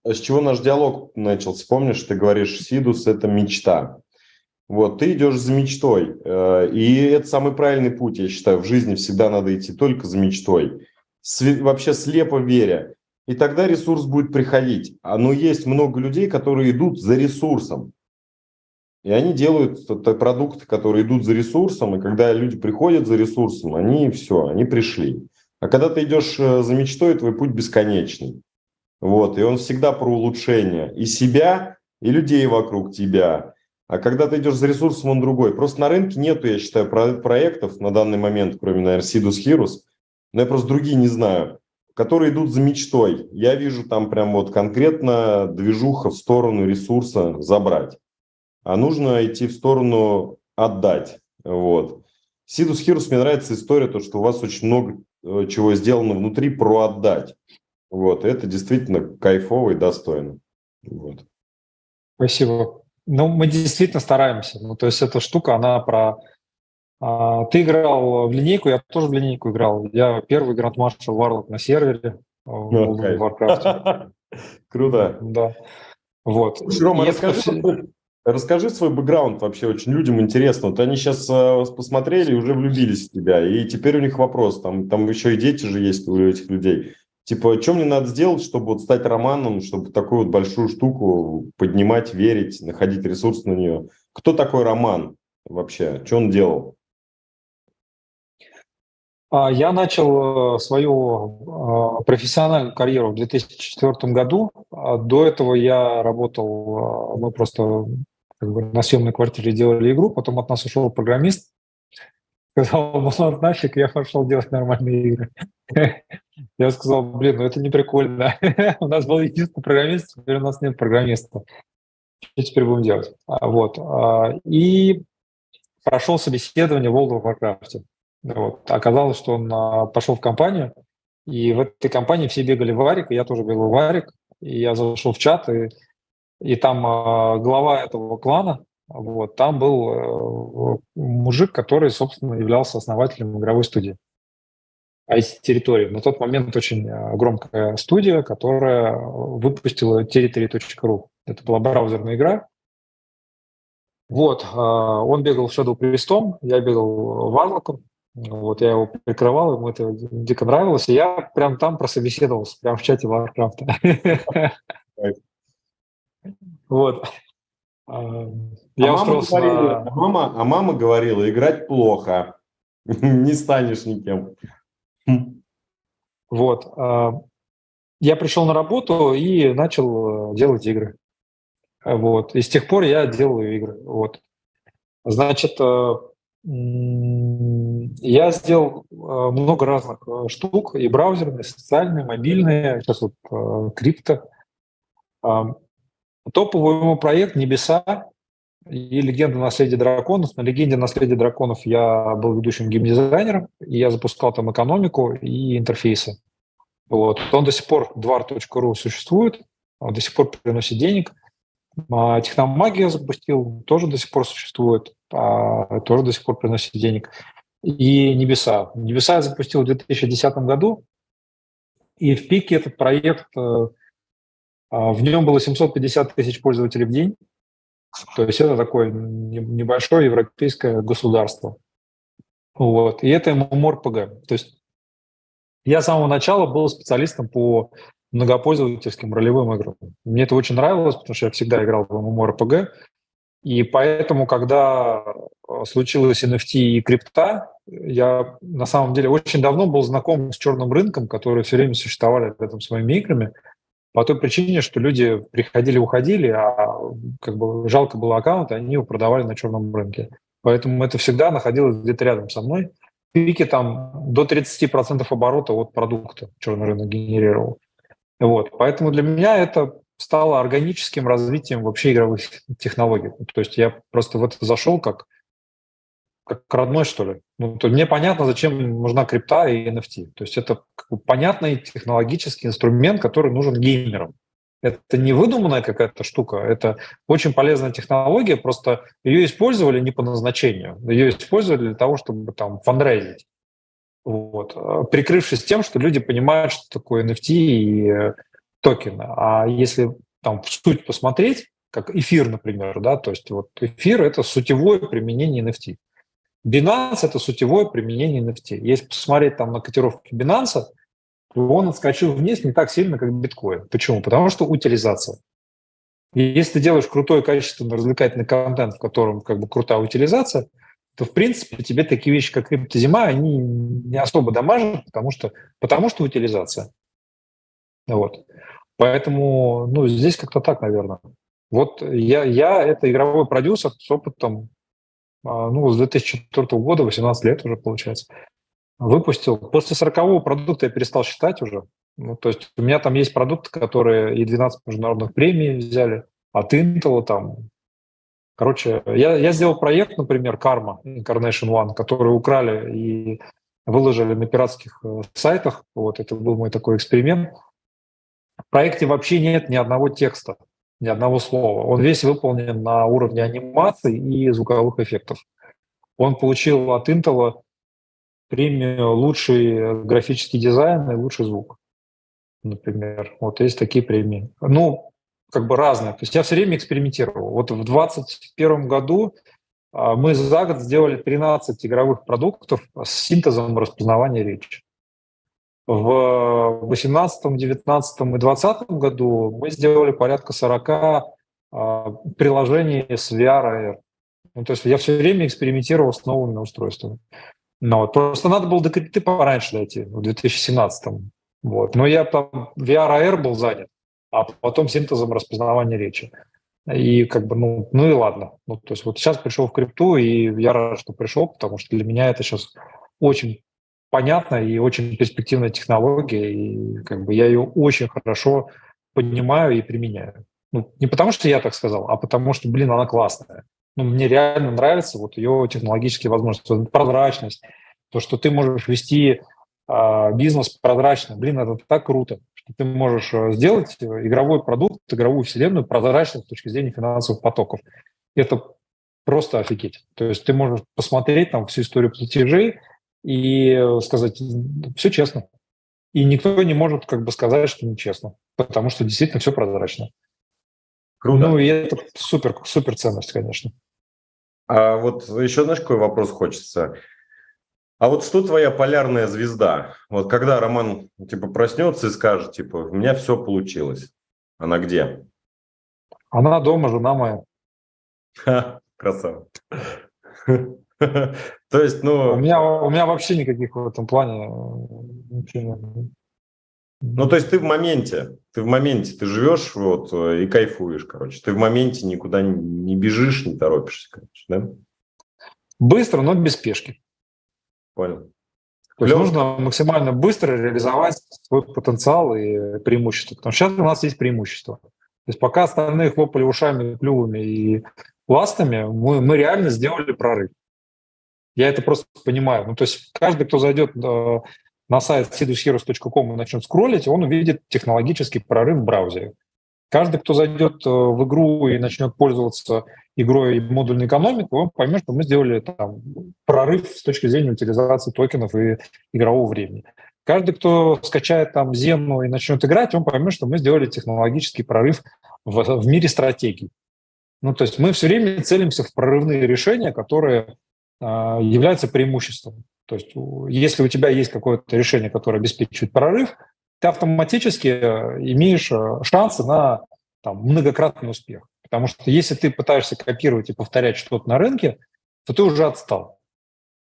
С чего наш диалог начался? Помнишь, ты говоришь, Сидус – это мечта. Вот, ты идешь за мечтой. И это самый правильный путь, я считаю. В жизни всегда надо идти только за мечтой. Вообще слепо веря. И тогда ресурс будет приходить. Но есть много людей, которые идут за ресурсом. И они делают продукты, которые идут за ресурсом. И когда люди приходят за ресурсом, они все, они пришли. А когда ты идешь за мечтой, твой путь бесконечный. Вот, и он всегда про улучшение и себя, и людей вокруг тебя. А когда ты идешь за ресурсом, он другой. Просто на рынке нету, я считаю, проектов на данный момент, кроме, наверное, Sidus Heroes, но я просто другие не знаю, которые идут за мечтой. Я вижу там прям вот конкретно движуха в сторону ресурса забрать. А нужно идти в сторону отдать. Вот. Sidus Heroes, мне нравится история, то, что у вас очень много чего сделано внутри про отдать. Вот. Это действительно кайфово и достойно. Вот. Спасибо. Ну, мы действительно стараемся. Ну, то есть эта штука, она про... ты играл в линейку, я тоже в линейку играл. Я первый грандмастер Варлок на сервере в World of Warcraft. Круто. Да. Вот. Слушай, Рома, расскажи свой бэкграунд вообще, очень людям интересно. Вот они сейчас посмотрели и уже влюбились в тебя, и теперь у них вопрос, там еще и дети же есть у этих людей. Типа, что мне надо сделать, чтобы вот стать романом, чтобы такую вот большую штуку поднимать, верить, находить ресурс на нее? Кто такой Роман вообще? Что он делал? Я начал свою профессиональную карьеру в 2004 году. До этого я работал, мы просто как бы на съемной квартире делали игру, потом от нас ушел программист, сказал, ну нафиг, я пошел делать нормальные игры. Я сказал, блин, ну это не прикольно. У нас был единственный программист, теперь у нас нет программиста. Что теперь будем делать? Вот. И прошел собеседование в World of Warcraft. Вот. Оказалось, что он пошел в компанию, и в этой компании все бегали в Варик, и я тоже бегал в Варик. И я зашел в чат, и там глава этого клана, вот, там был мужик, который, собственно, являлся основателем игровой студии IT-территории. На тот момент очень громкая студия, которая выпустила territory.ru. Это была браузерная игра. Вот, он бегал в Shadow Priest'ом, я бегал Варлоком. Вот, я его прикрывал, ему это дико нравилось, и я прям там прособеседовался, прям в чате Warcraft. Вот. Я устроился мама говорила, играть плохо, не станешь никем. Вот. Я пришел на работу и начал делать игры. Вот. И с тех пор я делаю игры. Вот. Значит, я сделал много разных штук, и браузерные, и социальные, мобильные, сейчас вот крипто. Топовый мой проект «Небеса» и «Легенда наследия драконов». На «Легенде наследия драконов» я был ведущим геймдизайнером, и я запускал там экономику и интерфейсы. Вот. Он до сих пор, dwar.ru, существует, он до сих пор приносит денег. Техномагия запустил, тоже до сих пор существует, тоже до сих пор приносит денег. И «Небеса». «Небеса» я запустил в 2010 году, и в пике этот проект... В нем было 750 тысяч пользователей в день. То есть это такое небольшое европейское государство. Вот. И это MMORPG. То есть я с самого начала был специалистом по многопользовательским ролевым играм. Мне это очень нравилось, потому что я всегда играл в MMORPG. И поэтому, когда случилось NFT и крипта, я на самом деле очень давно был знаком с черным рынком, которые все время существовали рядом с моими играми. по той причине, что люди приходили, уходили, а как бы жалко было аккаунт, и они его продавали на черном рынке. Поэтому это всегда находилось где-то рядом со мной. Пики там до 30% оборота от продукта черный рынок генерировал. Вот. Поэтому для меня это стало органическим развитием вообще игровых технологий. То есть я просто в это зашел как родной, что ли. Ну, то мне понятно, зачем нужна крипта и NFT. То есть это как бы понятный технологический инструмент, который нужен геймерам. Это не выдуманная какая-то штука, это очень полезная технология, просто ее использовали не по назначению. Ее использовали для того, чтобы там фандрейзить. Вот. Прикрывшись тем, что люди понимают, что такое NFT и токены. А если там в суть посмотреть, как эфир, например, да, то есть вот эфир – это сутевое применение NFT. Binance – это сутевое применение NFT. Если посмотреть там на котировки Binance, то он отскочил вниз не так сильно, как биткоин. Почему? Потому что утилизация. И если ты делаешь крутой, качественный, развлекательный контент, в котором как бы крутая утилизация, то, в принципе, тебе такие вещи, как криптозима, они не особо дамажат, потому что утилизация. Вот. Поэтому, ну, здесь как-то так, наверное. Вот я это игровой продюсер с опытом, ну, с 2004 года, 18 лет уже, получается, выпустил. После 40-го продукта я перестал считать уже. Ну, то есть у меня там есть продукты, которые и 12 международных премий взяли, от Intel там. Короче, я сделал проект, например, Karma, Incarnation One, который украли и выложили на пиратских сайтах. Вот это был мой такой эксперимент. В проекте вообще нет ни одного текста, ни одного слова. Он весь выполнен на уровне анимации и звуковых эффектов. Он получил от Intel премию «Лучший графический дизайн» и «Лучший звук», например. Вот есть такие премии. Ну, как бы разные. То есть я все время экспериментировал. Вот в 2021 году мы за год сделали 13 игровых продуктов с синтезом распознавания речи. В 2018, 2019 и 2020 году мы сделали порядка 40 приложений с VR. Ну, то есть я все время экспериментировал с новыми устройствами. Но вот просто надо было до крипты пораньше дойти, в 2017-м. Вот. Но я там VR был занят, а потом синтезом распознавания речи. И как бы, ну и ладно. Ну, то есть вот сейчас пришел в крипту, и я рад, что пришел, потому что для меня это сейчас очень понятно и очень перспективная технология, и как бы я ее очень хорошо понимаю и применяю. Ну, не потому что я так сказал, а потому что, блин, она классная. Ну, мне реально нравятся вот ее технологические возможности, вот прозрачность, то, что ты можешь вести бизнес прозрачно. Блин, это так круто, что ты можешь сделать игровой продукт, игровую вселенную прозрачной с точки зрения финансовых потоков. Это просто офигеть. То есть ты можешь посмотреть там всю историю платежей и сказать, все честно. И никто не может как бы сказать, что нечестно, потому что действительно все прозрачно. Круто. Ну и это супер ценность, конечно. А вот еще, знаешь, какой вопрос хочется? А вот что твоя полярная звезда? Вот когда Роман типа проснется и скажет, типа, у меня все получилось. Она где? Она дома, жена моя. Ха, красава. То есть, ну... У меня вообще никаких в этом плане ничего нет. Ну, то есть ты в моменте, ты живешь вот и кайфуешь, короче. Ты в моменте никуда не бежишь, не торопишься, короче, да? Быстро, но без спешки. Понял. То есть Клево. нужно максимально быстро реализовать свой потенциал и преимущество. Потому что сейчас у нас есть преимущество. То есть пока остальные хлопали ушами, клювами и ластами, мы реально сделали прорыв. Я это просто понимаю. Ну, то есть каждый, кто зайдет на сайт sidusheroes.com и начнет скроллить, он увидит технологический прорыв в браузере. Каждый, кто зайдет в игру и начнет пользоваться игрой модульной экономики, он поймет, что мы сделали там прорыв с точки зрения утилизации токенов и игрового времени. Каждый, кто скачает там Зену и начнет играть, он поймет, что мы сделали технологический прорыв в мире стратегий. Ну, то есть мы все время целимся в прорывные решения, которые являются преимуществом. То есть если у тебя есть какое-то решение, которое обеспечивает прорыв, ты автоматически имеешь шансы на там, многократный успех. Потому что если ты пытаешься копировать и повторять что-то на рынке, то ты уже отстал.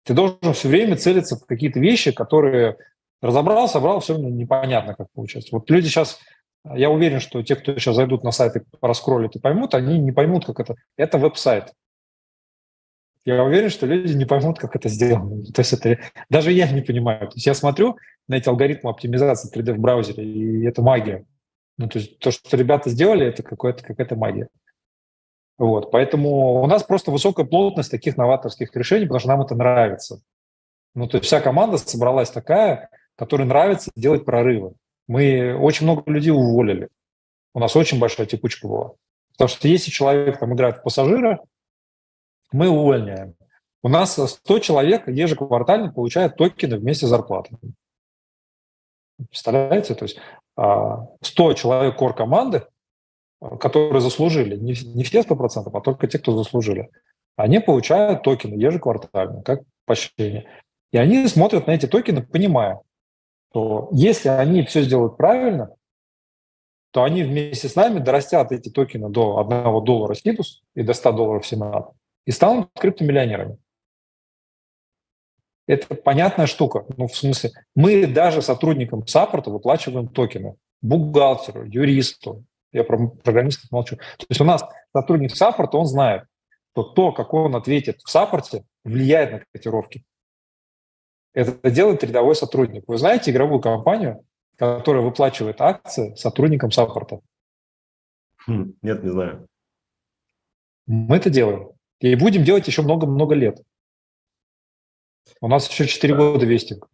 Ты должен все время целиться в какие-то вещи, которые разобрал, собрал, все равно непонятно, как получается. Вот люди сейчас Я уверен, что те, кто сейчас зайдут на сайт и проскроллят и поймут, они не поймут, как это. Это веб-сайт. Я уверен, что люди не поймут, как это сделано. То есть это даже я не понимаю. То есть я смотрю на эти алгоритмы оптимизации 3D в браузере, и это магия. Ну, то есть то, что ребята сделали, это какая-то магия. Вот. Поэтому у нас просто высокая плотность таких новаторских решений, потому что нам это нравится. Ну, то есть вся команда собралась такая, которой нравится делать прорывы. Мы очень много людей уволили. У нас очень большая текучка была. Потому что если человек там играет в пассажира, мы увольняем. У нас 100 человек ежеквартально получают токены вместе с зарплатой. Представляете? То есть 100 человек кор-команды, которые заслужили, не все 100%, а только те, кто заслужили, они получают токены ежеквартально, как поощрение. И они смотрят на эти токены, понимая, что если они все сделают правильно, то они вместе с нами дорастят эти токены до $1 Сидус и до $100 Сенат и станут криптомиллионерами. Это понятная штука. Ну, в смысле, мы даже сотрудникам саппорта выплачиваем токены. Бухгалтеру, юристу. Я про программистов молчу. То есть у нас сотрудник саппорта, он знает, что то, как он ответит в саппорте, влияет на котировки. Это делает рядовой сотрудник. Вы знаете игровую компанию, которая выплачивает акции сотрудникам саппорта? Нет, не знаю. Мы это делаем. И будем делать еще много-много лет. У нас еще 4 года вестинг.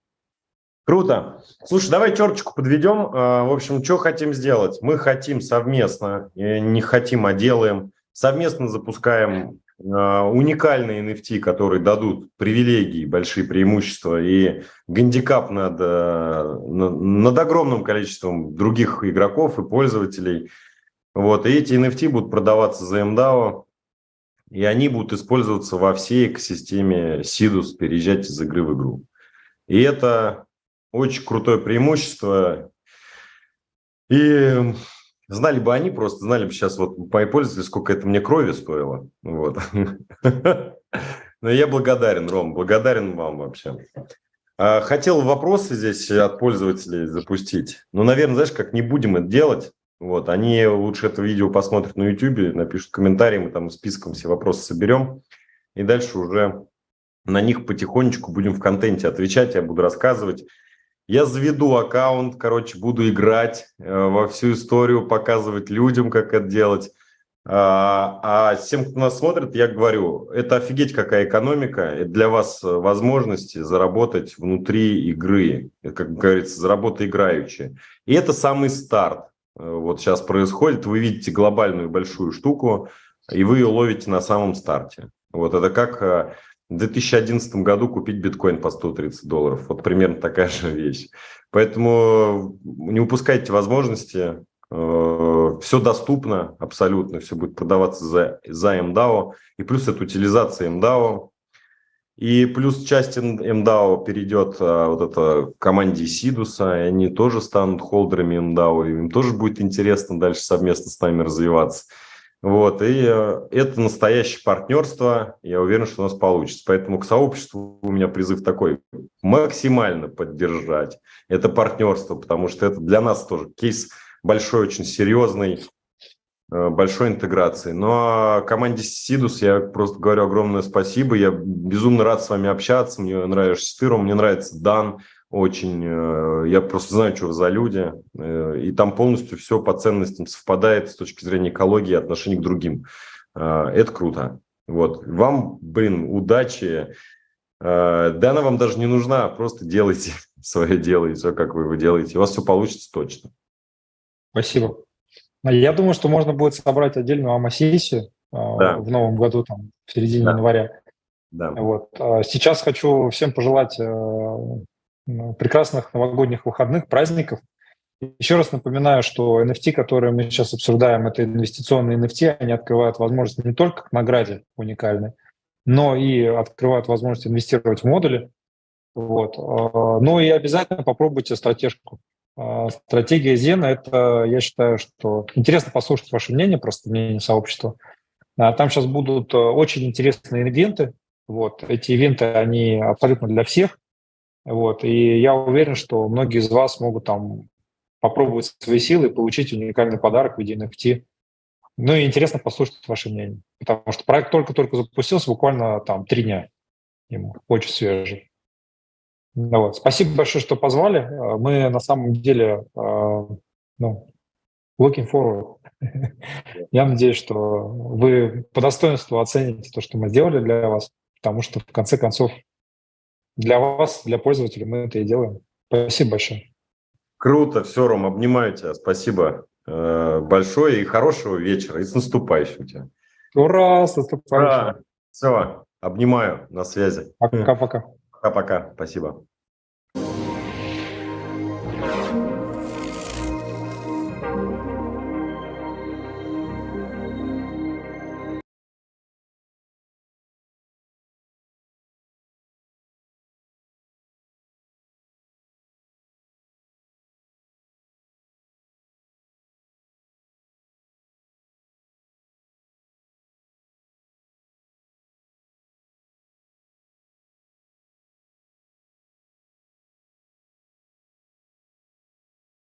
Круто. Слушай, давай черточку подведем. В общем, что хотим сделать? Мы хотим совместно, не хотим, а делаем, совместно запускаем уникальные NFT, которые дадут привилегии, большие преимущества и гандикап над огромным количеством других игроков и пользователей. Вот. И эти NFT будут продаваться за MDAO, и они будут использоваться во всей экосистеме Сидус, переезжать из игры в игру. И это очень крутое преимущество. И знали бы они, просто знали бы сейчас вот мои пользователи, сколько это мне крови стоило. Вот. Но я благодарен, Ром, благодарен вам вообще. Хотел вопросы здесь от пользователей запустить. Но, наверное, знаешь, как не будем это делать. Вот, они лучше это видео посмотрят на YouTube, напишут комментарии, мы там списком все вопросы соберем. И дальше уже на них потихонечку будем в контенте отвечать, я буду рассказывать. Я заведу аккаунт, буду играть во всю историю, показывать людям, как это делать. А всем, кто нас смотрит, я говорю, это офигеть какая экономика, это для вас возможности заработать внутри игры, это, как говорится, заработать играючи. И это самый старт. Вот сейчас происходит, вы видите глобальную большую штуку, и вы ее ловите на самом старте. Вот это как в 2011 году купить биткоин по $130. Вот примерно такая же вещь. Поэтому не упускайте возможности. Все доступно абсолютно, все будет продаваться за MDAO. И плюс это утилизация MDAO. И плюс часть MDAO перейдет вот это команде Сидуса, и они тоже станут холдерами MDAO, и им тоже будет интересно дальше совместно с нами развиваться. Вот, и это настоящее партнерство, я уверен, что у нас получится. Поэтому к сообществу у меня призыв такой: максимально поддержать это партнерство, потому что это для нас тоже кейс большой, очень серьезный, большой интеграции. Ну а команде Сидус я просто говорю огромное спасибо. Я безумно рад с вами общаться. Мне нравишься ты, Ром, мне нравится Дан очень. Я просто знаю, что вы за люди. И там полностью все по ценностям совпадает с точки зрения экологии и отношений к другим. Это круто. Вот. Вам, удачи. Да, она вам даже не нужна. Просто делайте свое дело, и все, как вы его делаете. У вас все получится точно. Спасибо. Я думаю, что можно будет собрать отдельную АМА-сессию в новом году, там, в середине января. Да. Вот. Сейчас хочу всем пожелать прекрасных новогодних выходных, праздников. Еще раз напоминаю, что NFT, которые мы сейчас обсуждаем, это инвестиционные NFT, они открывают возможность не только к награде уникальной, но и открывают возможность инвестировать в модули. Вот. Ну и обязательно попробуйте стратежку. Стратегия Зена – это, я считаю, что интересно послушать ваше мнение, просто мнение сообщества. Там сейчас будут очень интересные ивенты. Вот. Эти ивенты, они абсолютно для всех. Вот. И я уверен, что многие из вас могут там попробовать свои силы и получить уникальный подарок в виде NFT. Ну и интересно послушать ваше мнение, потому что проект только-только запустился, буквально там 3 дня ему, очень свежий. Ну, вот. Спасибо большое, что позвали. Мы на самом деле looking forward. Я надеюсь, что вы по достоинству оцените то, что мы сделали для вас, потому что, в конце концов, для вас, для пользователей мы это и делаем. Спасибо большое. Круто, все, Ром, обнимаю тебя. Спасибо большое и хорошего вечера. И с наступающим тебя. Ура! С наступающим. Все, обнимаю, на связи. Пока-пока. Пока-пока, спасибо.